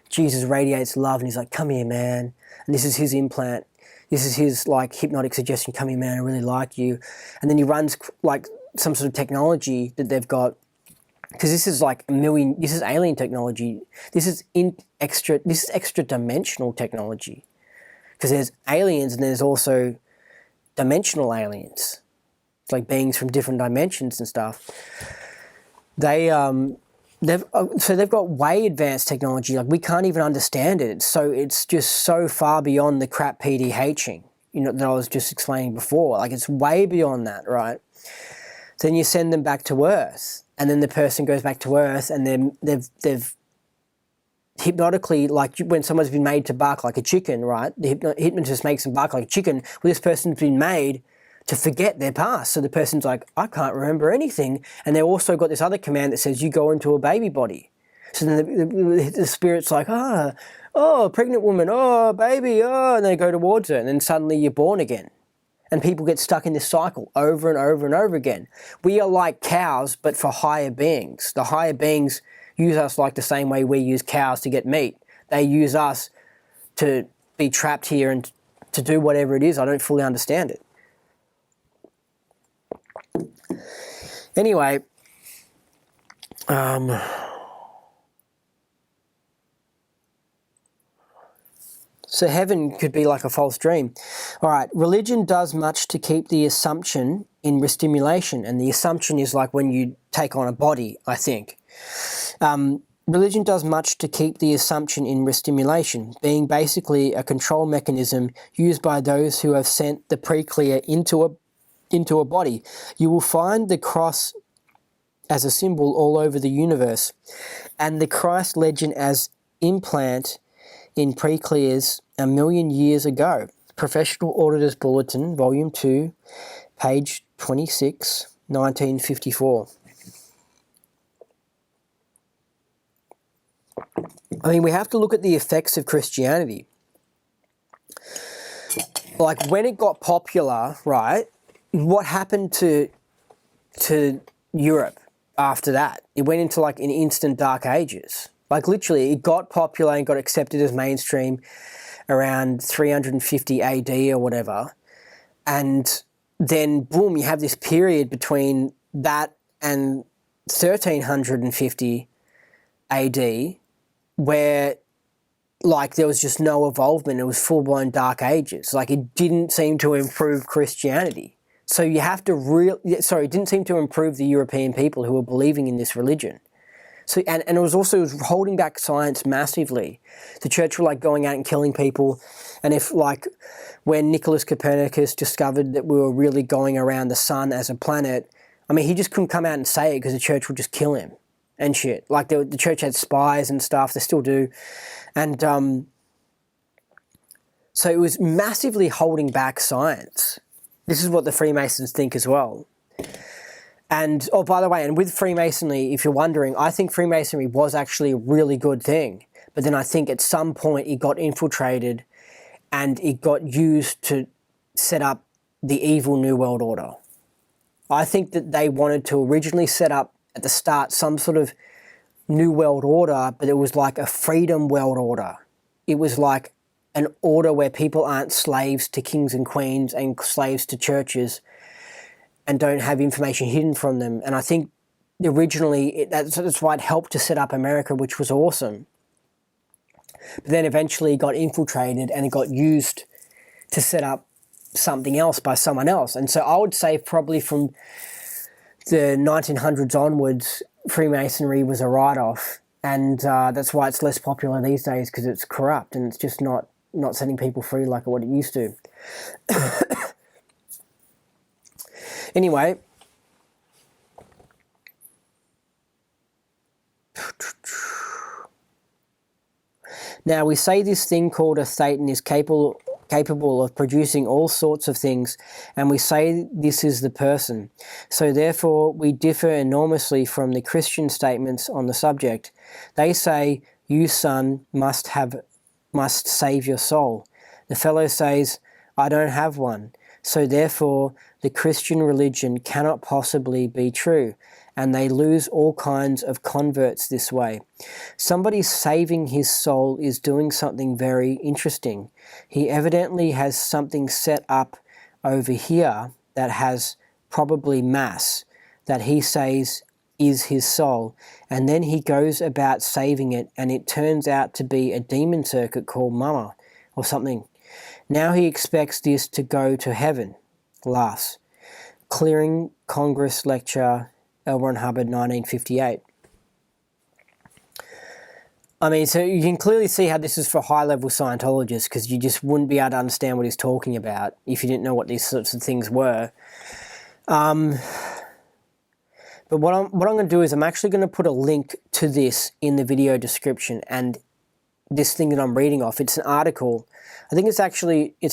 Jesus radiates love, and he's like, come here, man. And this is his implant. This is his like hypnotic suggestion. Come here, man, I really like you. And then he runs like some sort of technology that they've got, because this is like this is alien technology. This is extra dimensional technology, because there's aliens and there's also dimensional aliens. It's like beings from different dimensions and stuff. They've got way advanced technology. Like, we can't even understand it. So it's just so far beyond the crap PDHing, that I was just explaining before. Like, it's way beyond that, right? Then you send them back to Earth, and then the person goes back to Earth, and then they've hypnotically, like when someone's been made to bark like a chicken, right? The hypnotist makes them bark like a chicken. Well, this person's been made to forget their past. So the person's like, I can't remember anything. And they also got this other command that says, you go into a baby body. So then the spirit's like, pregnant woman, baby, and they go towards her, and then suddenly you're born again. And people get stuck in this cycle over and over and over again. We are like cows, but for higher beings. The higher beings use us like the same way we use cows to get meat. They use us to be trapped here and to do whatever it is. I don't fully understand it. Anyway, so heaven could be like a false dream. All right, religion does much to keep the assumption in restimulation, and the assumption is like when you take on a body, I think. Religion does much to keep the assumption in restimulation, being basically a control mechanism used by those who have sent the pre-clear into a body. You will find the cross as a symbol all over the universe, and the Christ legend as implant in pre-clears 1 million years ago. Professional Auditor's Bulletin, Volume 2, page 26, 1954. I mean, we have to look at the effects of Christianity. Like, when it got popular, right, what happened to Europe after that? It went into like an instant dark ages. Like, literally, it got popular and got accepted as mainstream around 350 AD or whatever. And then, boom, you have this period between that and 1350 AD where, like, there was just no evolvement. It was full-blown dark ages. Like, it didn't seem to improve Christianity. So you have to it didn't seem to improve the European people who were believing in this religion. So, and it was holding back science massively. The church were like going out and killing people. And if like when Nicholas Copernicus discovered that we were really going around the sun as a planet, I mean, he just couldn't come out and say it because the church would just kill him and shit. Like the church had spies and stuff, they still do. And so it was massively holding back science. This is what the Freemasons think as well. And, oh, by the way, and with Freemasonry, if you're wondering, I think Freemasonry was actually a really good thing. But then I think at some point it got infiltrated and it got used to set up the evil New World Order. I think that they wanted to originally set up at the start some sort of New World Order, but it was like a freedom world order. It was like an order where people aren't slaves to kings and queens and slaves to churches and don't have information hidden from them. And I think originally that's why it helped to set up America, which was awesome. But then eventually it got infiltrated and it got used to set up something else by someone else. And so I would say probably from the 1900s onwards, Freemasonry was a write-off. And that's why it's less popular these days, because it's corrupt and it's just not setting people free like what it used to. Anyway, now we say this thing called a thetan is capable of producing all sorts of things, and we say this is the person. So therefore we differ enormously from the Christian statements on the subject. They say, you son must save your soul. The fellow says, I don't have one. So therefore the Christian religion cannot possibly be true, and they lose all kinds of converts this way. Somebody saving his soul is doing something very interesting. He evidently has something set up over here that has probably mass, that he says is his soul, and then he goes about saving it, and it turns out to be a demon circuit called Mama or something. Now he expects this to go to heaven. Laughs. Clearing Congress Lecture, L. Ron Hubbard, 1958. I mean, so you can clearly see how this is for high-level Scientologists, because you just wouldn't be able to understand what he's talking about if you didn't know what these sorts of things were. But what I'm going to do is I'm actually going to put a link to this in the video description, and this thing that I'm reading off, it's an article. I think it's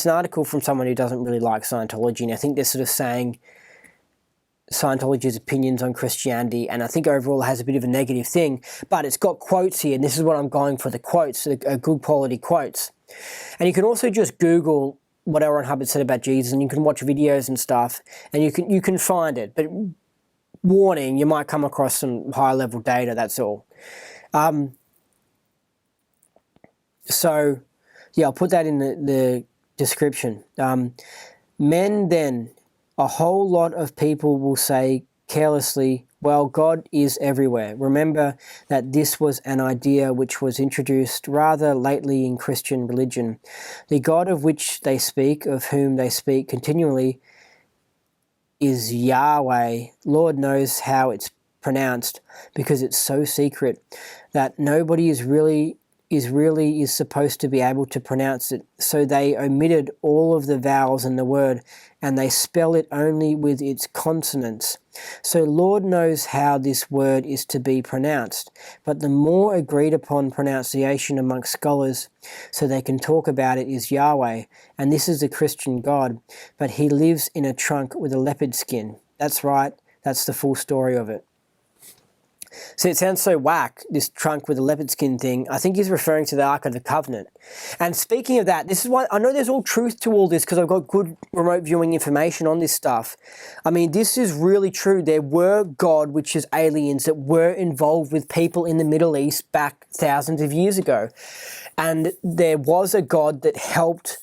an article from someone who doesn't really like Scientology, and I think they're sort of saying Scientology's opinions on Christianity, and I think overall it has a bit of a negative thing, but it's got quotes here, and this is what I'm going for, the quotes, good quality quotes. And you can also just Google what L. Ron Hubbard said about Jesus, and you can watch videos and stuff, and you can find it, but warning, you might come across some high-level data, that's all. So, yeah, I'll put that in the description. Men then, a whole lot of people will say carelessly, well, God is everywhere. Remember that this was an idea which was introduced rather lately in Christian religion. The God of which they speak, of whom they speak continually, is Yahweh. Lord knows how it's pronounced, because it's so secret that nobody is supposed to be able to pronounce it. So they omitted all of the vowels in the word, and they spell it only with its consonants. So Lord knows how this word is to be pronounced, but the more agreed upon pronunciation amongst scholars, so they can talk about it, is Yahweh, and this is a Christian God, but he lives in a trunk with a leopard skin. That's right, that's the full story of it. See, it sounds so whack, this trunk with a leopard skin thing. I think he's referring to the Ark of the Covenant. And speaking of that, this is why I know there's all truth to all this, because I've got good remote viewing information on this stuff. I mean, this is really true. There were God, which is aliens, that were involved with people in the Middle East back thousands of years ago. And there was a God that helped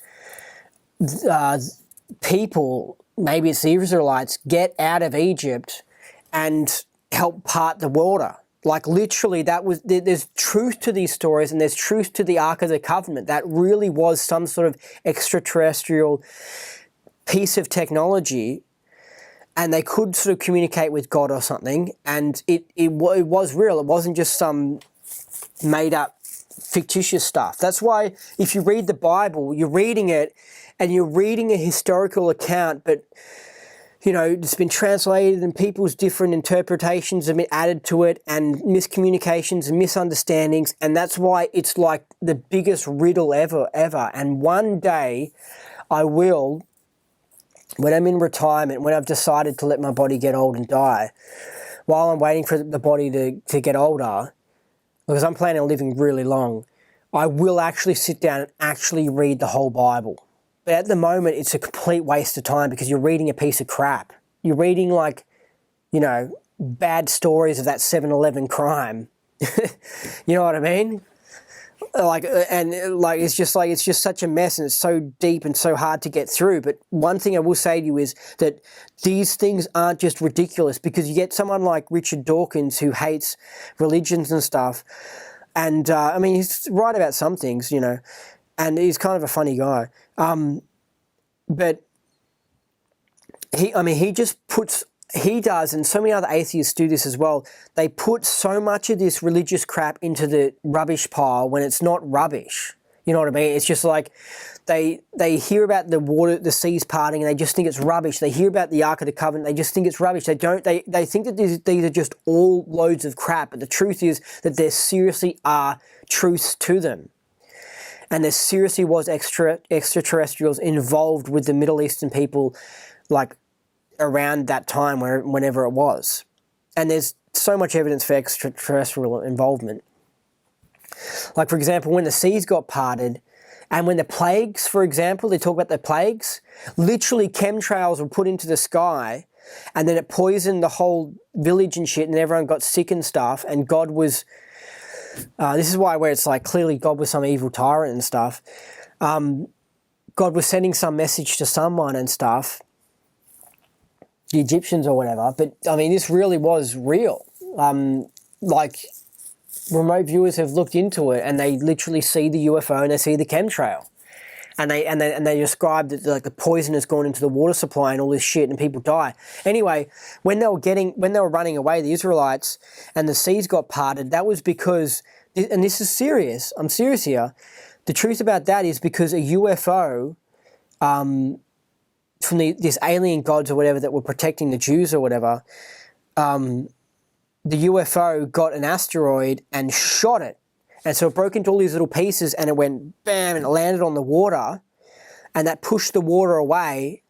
people, maybe it's the Israelites, get out of Egypt and help part the water. Like literally, there's truth to these stories, and there's truth to the Ark of the Covenant. That really was some sort of extraterrestrial piece of technology and they could sort of communicate with God or something, and it was real. It wasn't just some made up fictitious stuff. That's why if you read the Bible, you're reading it and you're reading a historical account, but you know, it's been translated and people's different interpretations have been added to it, and miscommunications and misunderstandings, and that's why it's like the biggest riddle ever. And one day I will, when I'm in retirement, when I've decided to let my body get old and die, while I'm waiting for the body to get older, because I'm planning on living really long, I will actually sit down and actually read the whole Bible. But at the moment, it's a complete waste of time because you're reading a piece of crap. You're reading, like, you know, bad stories of that 7-Eleven crime. You know what I mean? It's just such a mess, and it's so deep and so hard to get through. But one thing I will say to you is that these things aren't just ridiculous, because you get someone like Richard Dawkins who hates religions and stuff. And, I mean, he's right about some things, you know, and he's kind of a funny guy. But he does, and so many other atheists do this as well. They put so much of this religious crap into the rubbish pile when it's not rubbish. You know what I mean? It's just like they hear about the seas parting, and they just think it's rubbish. They hear about the Ark of the Covenant, they just think it's rubbish. They think that these are just all loads of crap. But the truth is that there seriously are truths to them. And there seriously was extraterrestrials involved with the Middle Eastern people, like, around that time, whenever it was. And there's so much evidence for extraterrestrial involvement. Like, for example, when the seas got parted, and when the plagues, for example, they talk about the plagues, literally chemtrails were put into the sky, and then it poisoned the whole village and shit, and everyone got sick and stuff, and God was... this is where it's like clearly God was some evil tyrant and stuff. God was sending some message to someone and stuff, the Egyptians or whatever. But I mean, this really was real. Like, remote viewers have looked into it, and they literally see the UFO and they see the chemtrail, and they describe that, like, the poison has gone into the water supply and all this shit, and people die. Anyway, when they were running away, the Israelites, and the seas got parted, that was because, and this is serious, I'm serious here, the truth about that is because a UFO, from this alien gods or whatever that were protecting the Jews or whatever, the UFO got an asteroid and shot it. And so it broke into all these little pieces, and it went bam, and it landed on the water, and that pushed the water away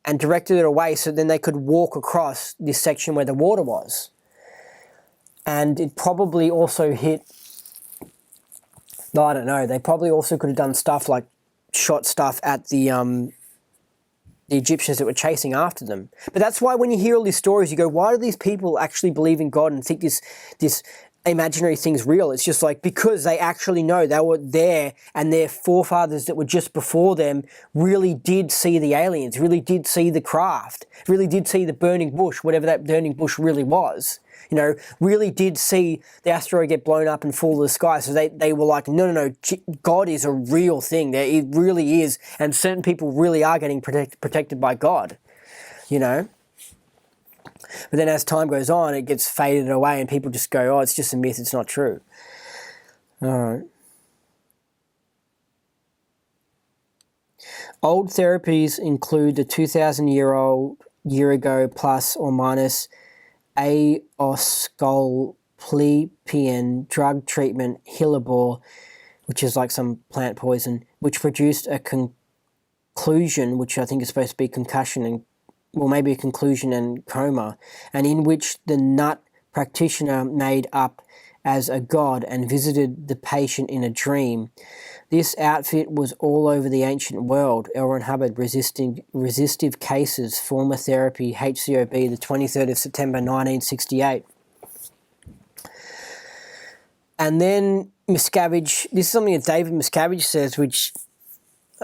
and directed it away so then they could walk across this section where the water was. And it probably also hit, I don't know, they probably also could have done stuff like shot stuff at the Egyptians that were chasing after them. But that's why when you hear all these stories, you go, why do these people actually believe in God and think this imaginary thing's real? It's just like, because they actually know they were there, and their forefathers that were just before them really did see the aliens, really did see the craft, really did see the burning bush, whatever that burning bush really was. You know, really did see the asteroid get blown up and fall to the sky. So they were like, no, God is a real thing. It really is. And certain people really are getting protected by God, you know. But then as time goes on, it gets faded away and people just go, oh, it's just a myth, it's not true. All right. Old therapies include the 2,000-year-old, year ago plus or minus Aosclepian drug treatment, hellebore, which is like some plant poison, which produced a conclusion, which I think is supposed to be concussion and, well, maybe a conclusion and coma, and in which the nut practitioner made up as a god and visited the patient in a dream. This outfit was all over the ancient world. L. Ron Hubbard, Resistive Cases, Former Therapy, HCOB, the 23rd of September 1968. And then Miscavige, this is something that David Miscavige says, which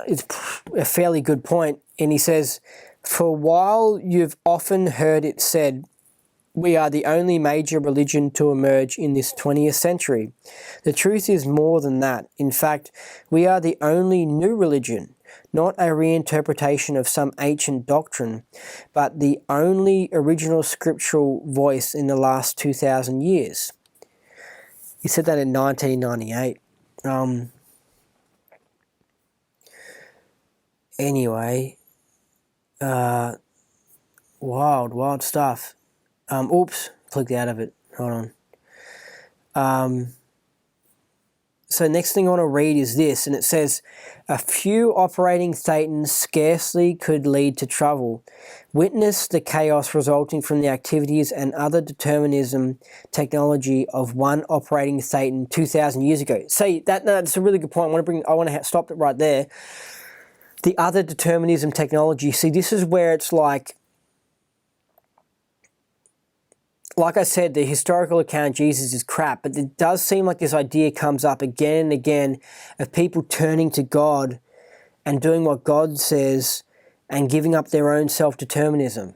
is a fairly good point, and he says, for a while you've often heard it said, we are the only major religion to emerge in this 20th century. The truth is more than that. In fact, we are the only new religion. not a reinterpretation of some ancient doctrine, but the only original scriptural voice in the last 2,000 years. He said that in 1998. Anyway, wild stuff. Oops, clicked out of it. Hold on. So next thing I want to read is this, and it says, a few operating thetans scarcely could lead to trouble. Witness the chaos resulting from the activities and other determinism technology of one operating thetan 2,000 years ago. See, that's a really good point. I want to stop it right there. The other determinism technology. See, this is where it's like I said, the historical account of Jesus is crap, but it does seem like this idea comes up again and again of people turning to God and doing what God says and giving up their own self-determinism.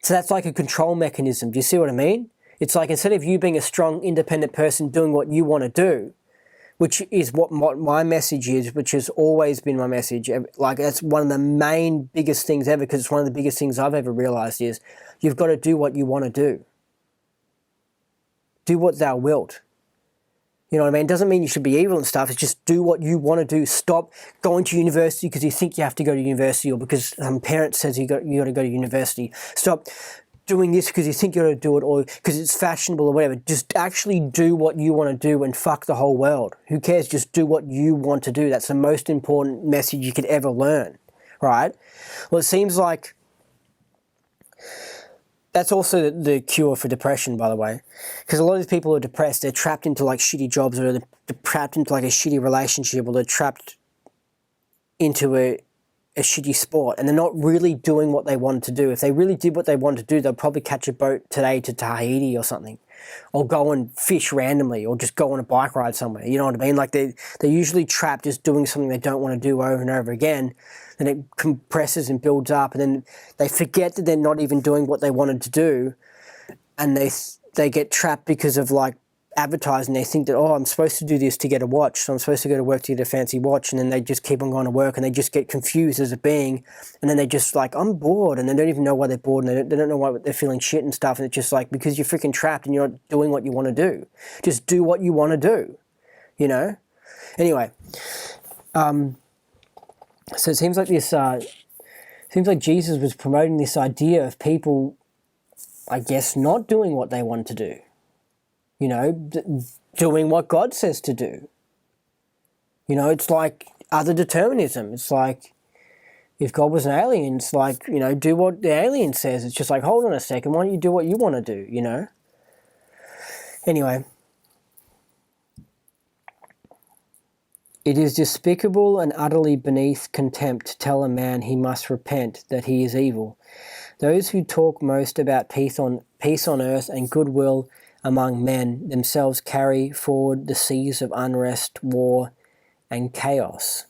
So that's like a control mechanism. Do you see what I mean? It's like instead of you being a strong, independent person doing what you want to do, which is what my message is, which has always been my message. Like that's one of the main biggest things ever, because it's one of the biggest things I've ever realized is you've got to do what you want to do. Do what thou wilt. You know what I mean? It doesn't mean you should be evil and stuff. It's just do what you want to do. Stop going to university because you think you have to go to university, or because some parent says you got to go to university. Stop doing this because you think you're going to do it, or because it's fashionable or whatever. Just actually do what you want to do and fuck the whole world. Who cares? Just do what you want to do. That's the most important message you could ever learn, right? Well, it seems like that's also the cure for depression, by the way, because a lot of these people who are depressed, they're trapped into like shitty jobs, or they're trapped into like a shitty relationship, or they're trapped into a shitty sport, and they're not really doing what they wanted to do. If they really did what they wanted to do, they'll probably catch a boat today to Tahiti or something, or go and fish randomly, or just go on a bike ride somewhere. You know what I mean? Like they're usually trapped just doing something they don't want to do over and over again. Then it compresses and builds up, and then they forget that they're not even doing what they wanted to do, and they get trapped because of like advertising. They think that, oh, I'm supposed to do this to get a watch, so I'm supposed to go to work to get a fancy watch, and then they just keep on going to work, and they just get confused as a being, and then they just like, I'm bored, and they don't even know why they're bored, and they don't know why they're feeling shit and stuff, and it's just like, because you're freaking trapped and you're not doing what you want to do. Just do what you want to do, you know? Anyway, so it seems like this, seems like Jesus was promoting this idea of people, I guess, not doing what they want to do. You know, doing what God says to do. You know, it's like other determinism. It's like if God was an alien, it's like, you know, do what the alien says. It's just like, hold on a second, why don't you do what you want to do, you know? Anyway. It is despicable and utterly beneath contempt to tell a man he must repent, that he is evil. Those who talk most about peace on earth and goodwill among men themselves carry forward the seas of unrest, war, and chaos.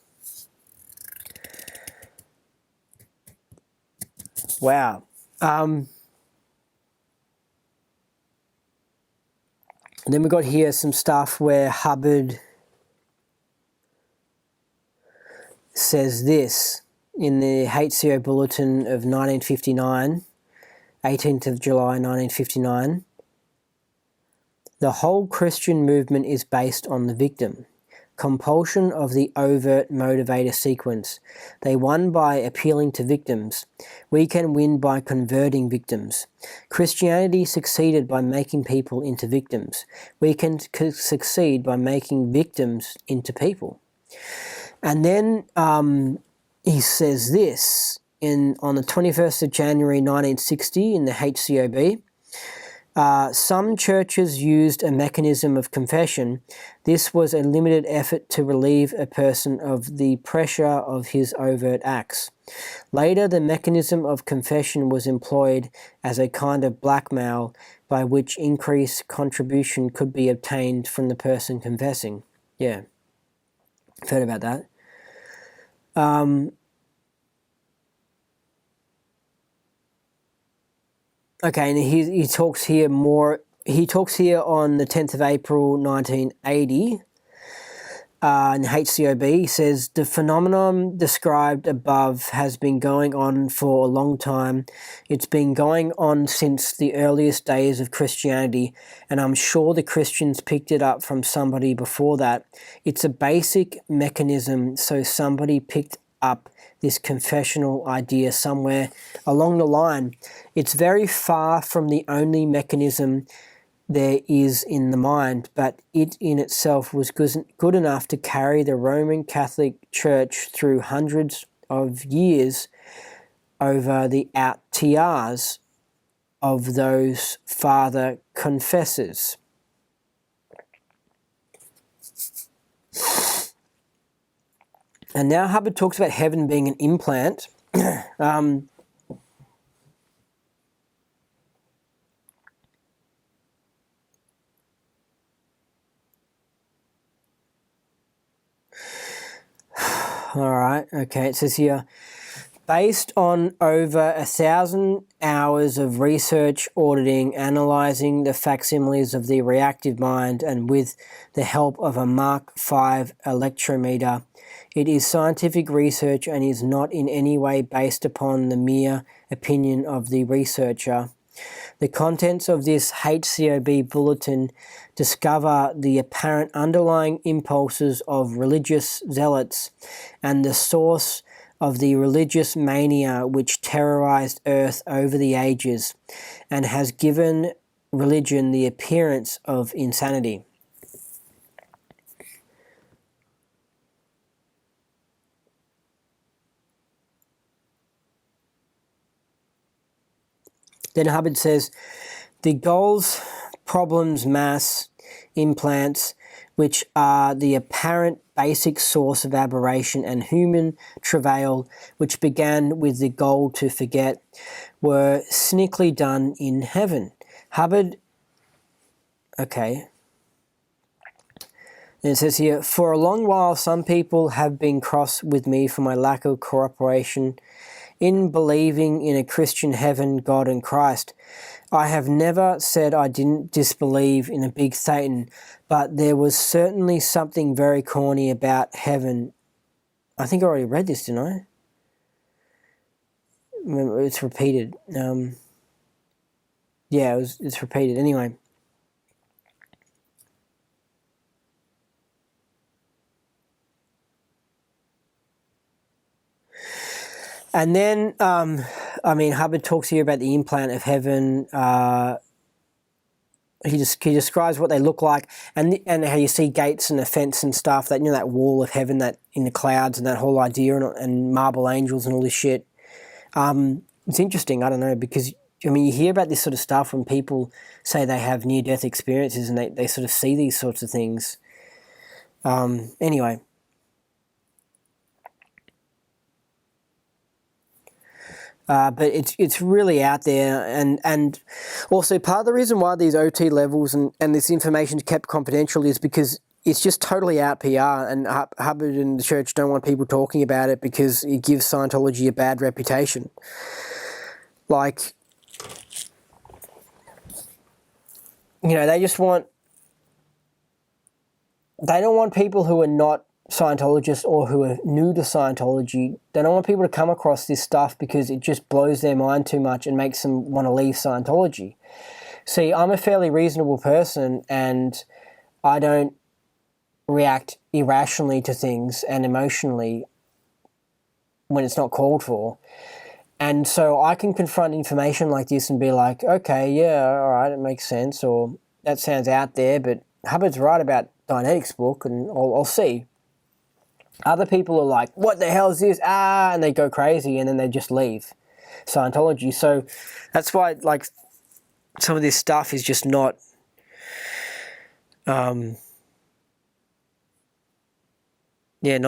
Wow. And then we got here some stuff where Hubbard says this in the HCO Bulletin of 1959, 18th of July 1959. The whole Christian movement is based on the victim. Compulsion of the overt motivator sequence. They won by appealing to victims. We can win by converting victims. Christianity succeeded by making people into victims. We can succeed by making victims into people. And then he says this on the 21st of January 1960 in the HCOB. Some churches used a mechanism of confession. This was a limited effort to relieve a person of the pressure of his overt acts. Later, the mechanism of confession was employed as a kind of blackmail by which increased contribution could be obtained from the person confessing. Yeah, I've heard about that. Okay, and he talks here more. He talks here on the 10th of April 1980 in HCOB says, the phenomenon described above has been going on for a long time. It's been going on since the earliest days of Christianity, and I'm sure the Christians picked it up from somebody before that. It's a basic mechanism, so somebody picked up this confessional idea somewhere along the line. It's very far from the only mechanism there is in the mind, but it in itself was good enough to carry the Roman Catholic Church through hundreds of years over the out-TRs of those father confessors. And now Hubbard talks about heaven being an implant. All right, okay, it says here, based on over 1,000 hours of research, auditing, analysing the facsimiles of the reactive mind, and with the help of a Mark V electrometer, it is scientific research and is not in any way based upon the mere opinion of the researcher. The contents of this HCOB bulletin discover the apparent underlying impulses of religious zealots and the source of the religious mania which terrorized Earth over the ages and has given religion the appearance of insanity. Then Hubbard says, the goals, problems, mass, implants, which are the apparent basic source of aberration and human travail, which began with the goal to forget, were cynically done in heaven. Hubbard, okay. And it says here, for a long while some people have been cross with me for my lack of cooperation in believing in a Christian heaven, God and Christ. I have never said I didn't disbelieve in a big Satan, but there was certainly something very corny about heaven. I think I already read this, didn't I? Remember, it's repeated. Yeah, it's repeated. Anyway. And then, Hubbard talks here about the implant of heaven. He describes what they look like, and how you see gates and a fence and stuff. That that wall of heaven, that in the clouds, and that whole idea, and marble angels and all this shit. It's interesting. I don't know, because you hear about this sort of stuff when people say they have near-death experiences and they sort of see these sorts of things. Anyway. But it's really out there, and also part of the reason why these OT levels and this information is kept confidential is because it's just totally out PR, and Hubbard and the church don't want people talking about it because it gives Scientology a bad reputation. Like, they just want... They don't want people who are not Scientologists or who are new to Scientology, they don't want people to come across this stuff because it just blows their mind too much and makes them want to leave Scientology. See, I'm a fairly reasonable person and I don't react irrationally to things and emotionally when it's not called for. And so I can confront information like this and be like, okay, yeah, all right, it makes sense, or that sounds out there, but Hubbard's right about Dianetics book, and I'll see. Other people are like, what the hell is this? And they go crazy, and then they just leave Scientology. So that's why, like, some of this stuff is just not... not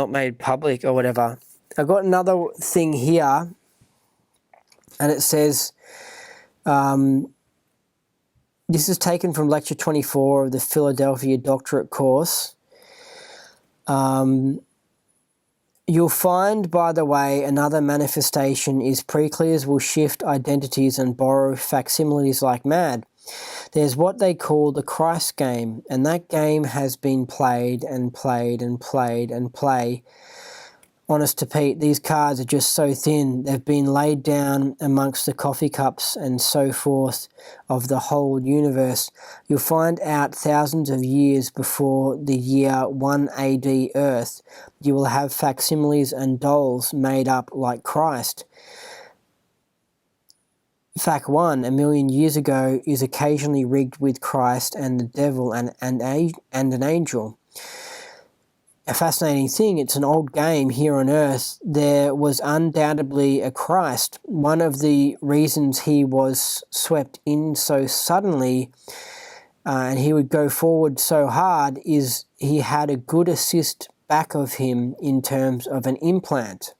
made public or whatever. I've got another thing here, and it says... this is taken from Lecture 24 of the Philadelphia Doctorate course. You'll find, by the way, another manifestation is pre-clears will shift identities and borrow facsimiles like mad. There's what they call the Christ game, and that game has been played and played and played and played. Honest to Pete, these cards are just so thin. They've been laid down amongst the coffee cups and so forth of the whole universe. You'll find out thousands of years before the year 1 AD Earth, you will have facsimiles and dolls made up like Christ. Fact 1, a million years ago, is occasionally rigged with Christ and the devil and an angel. A fascinating thing, it's an old game here on Earth. There was undoubtedly a Christ. One of the reasons he was swept in so suddenly and he would go forward so hard is he had a good assist back of him in terms of an implant.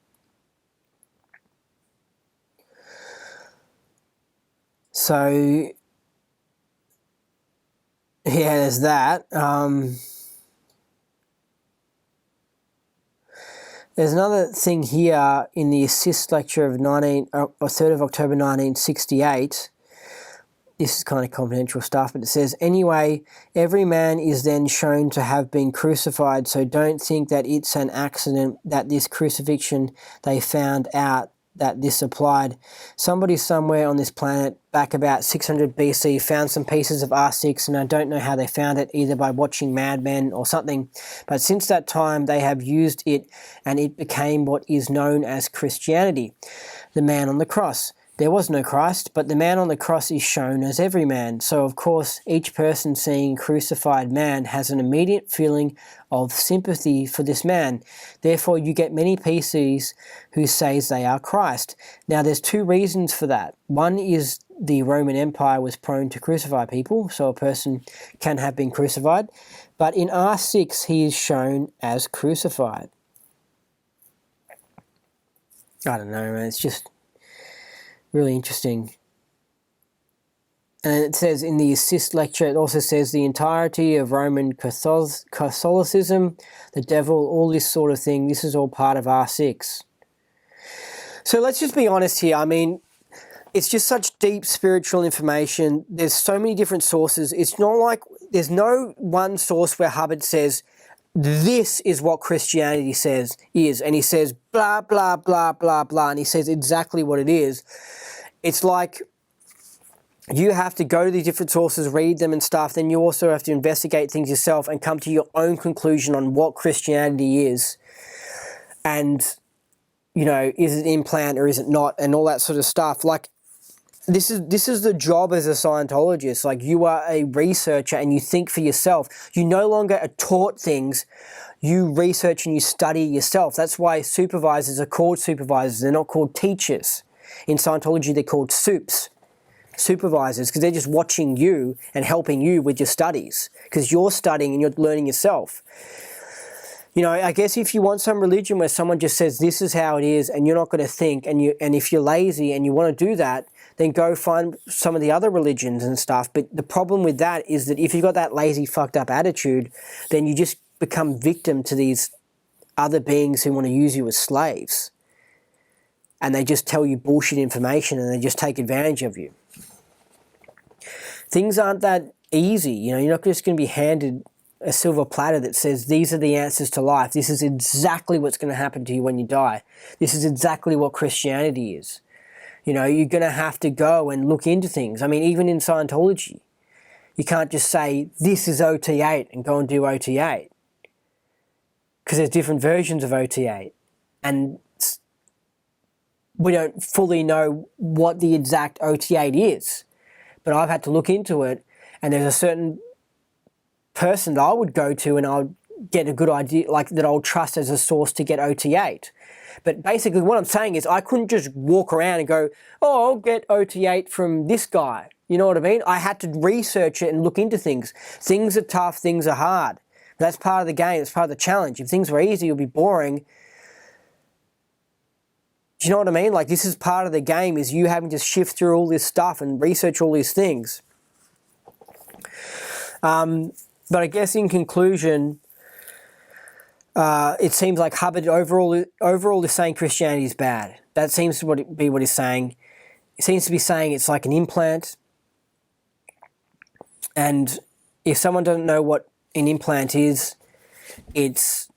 So, yeah, there's that. There's another thing here in the assist lecture of 3rd of October 1968. This is kind of confidential stuff, but it says, anyway, every man is then shown to have been crucified, so don't think that it's an accident that this crucifixion they found out that this applied. Somebody somewhere on this planet back about 600 BC found some pieces of R6, and I don't know how they found it, either by watching Mad Men or something, but since that time they have used it and it became what is known as Christianity. The man on the cross. There was no Christ, but the man on the cross is shown as every man. So of course, each person seeing crucified man has an immediate feeling of sympathy for this man. Therefore, you get many PCs who says they are Christ. Now, there's two reasons for that. One is the Roman Empire was prone to crucify people, so a person can have been crucified. But in R6, he is shown as crucified. I don't know, man. It's just really interesting. And it says in the assist lecture, it also says the entirety of Roman Catholicism, the devil, all this sort of thing, this is all part of R6. So let's just be honest here. I mean, it's just such deep spiritual information. There's so many different sources. It's not like there's no one source where Hubbard says, this is what Christianity is. And he says, blah, blah, blah, blah, blah. And he says exactly what it is. It's like you have to go to these different sources, read them and stuff. Then you also have to investigate things yourself and come to your own conclusion on what Christianity is. And, you know, is it an implant or is it not? And all that sort of stuff. Like, this is the job as a Scientologist. Like, you are a researcher and you think for yourself. You no longer are taught things. You research and you study yourself. That's why supervisors are called supervisors. They're not called teachers. In Scientology, they're called supes, supervisors, because they're just watching you and helping you with your studies, because you're studying and you're learning yourself. You know, I guess if you want some religion where someone just says this is how it is and you're not going to think, and if you're lazy and you want to do that, then go find some of the other religions and stuff. But the problem with that is that if you've got that lazy, fucked up attitude, then you just become victim to these other beings who want to use you as slaves. And they just tell you bullshit information and they just take advantage of you. Things aren't that easy. You know, you're not just going to be handed a silver platter that says these are the answers to life. This is exactly what's going to happen to you when you die. This is exactly what Christianity is. You know, you're going to have to go and look into things. I mean, even in Scientology, you can't just say this is OT8 and go and do OT8. Because there's different versions of OT8. And we don't fully know what the exact OT8 is. But I've had to look into it, and there's a certain person that I would go to and I'll get a good idea, like that I'll trust as a source to get OT8. But basically what I'm saying is I couldn't just walk around and go, oh, I'll get OT8 from this guy. You know what I mean? I had to research it and look into things. Things are tough, things are hard. That's part of the game, it's part of the challenge. If things were easy, it would be boring. Do you know what I mean? Like, this is part of the game, is you having to shift through all this stuff and research all these things. But I guess in conclusion, it seems like Hubbard overall is saying Christianity is bad. That seems to be what he's saying. He seems to be saying it's like an implant. And if someone doesn't know what an implant is, it's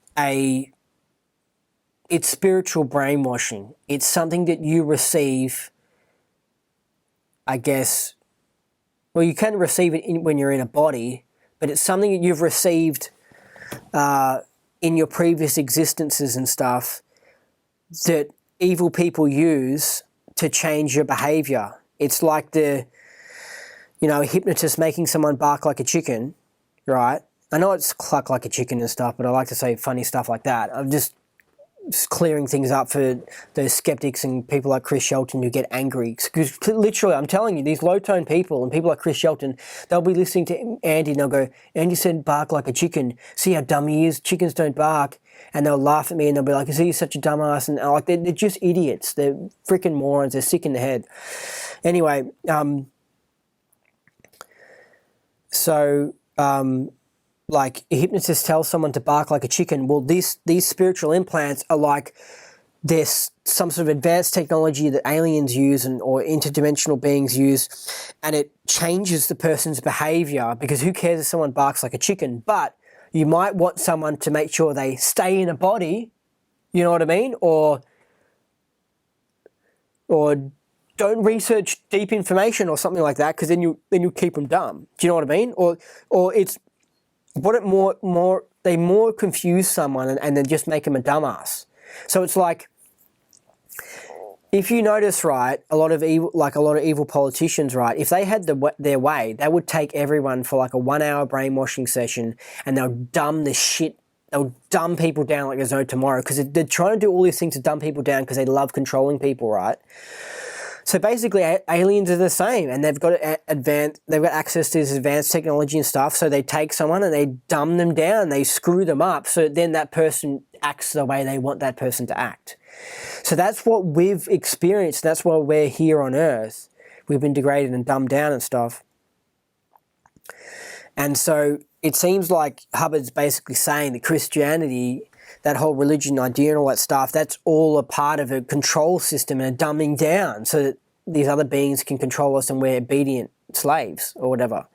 spiritual brainwashing. It's something that you receive, I guess. Well, you can receive it when you're in a body, but it's something that you've received in your previous existences and stuff that evil people use to change your behavior. It's like a hypnotist making someone bark like a chicken, right? I know it's cluck like a chicken and stuff, but I like to say funny stuff like that. I'm just clearing things up for those skeptics and people like Chris Shelton who get angry. Because literally, I'm telling you, these low-tone people and people like Chris Shelton, they'll be listening to Andy and they'll go, Andy said bark like a chicken. See how dumb he is? Chickens don't bark. And they'll laugh at me and they'll be like, is he such a dumbass? And like, they're just idiots. They're freaking morons. They're sick in the head. Anyway, like a hypnotist tells someone to bark like a chicken. Well, these spiritual implants are like there's some sort of advanced technology that aliens use or interdimensional beings use, and it changes the person's behavior, because who cares if someone barks like a chicken? But you might want someone to make sure they stay in a body, you know what I mean? Or don't research deep information or something like that, because then you keep them dumb. Do you know what I mean? Or it's they more confuse someone and then just make them a dumbass. So it's like, if you notice, right, a lot of evil politicians, right, if they had their way, they would take everyone for like a 1 hour brainwashing session, and they'll dumb people down like there's no tomorrow, because they're trying to do all these things to dumb people down because they love controlling people, right? So basically, aliens are the same, and they've got access to this advanced technology and stuff. So they take someone and they dumb them down, they screw them up, so then that person acts the way they want that person to act. So that's what we've experienced. That's why we're here on Earth. We've been degraded and dumbed down and stuff. And so it seems like Hubbard's basically saying that Christianity, that whole religion idea and all that stuff, that's all a part of a control system and a dumbing down so that these other beings can control us and we're obedient slaves or whatever.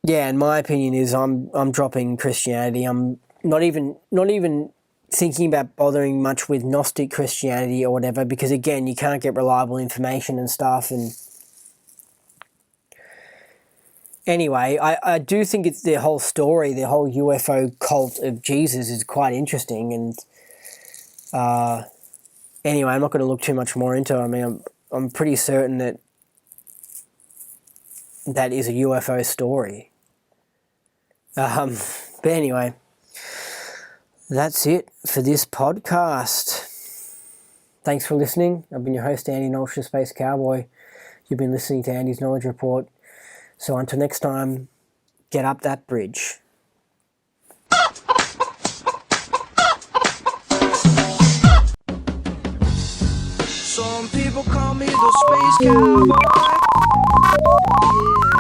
Yeah, and my opinion is I'm dropping Christianity. I'm not even thinking about bothering much with Gnostic Christianity or whatever, because again, you can't get reliable information and stuff. And anyway, I do think it's the whole story, the whole UFO cult of Jesus is quite interesting. And anyway, I'm not going to look too much more into it. I mean, I'm pretty certain that is a UFO story. But anyway, that's it for this podcast. Thanks for listening. I've been your host, Andy Knowles, Space Cowboy. You've been listening to Andy's Knowledge Report. So until next time, get up that bridge. Some people call me the space cowboy. Yeah.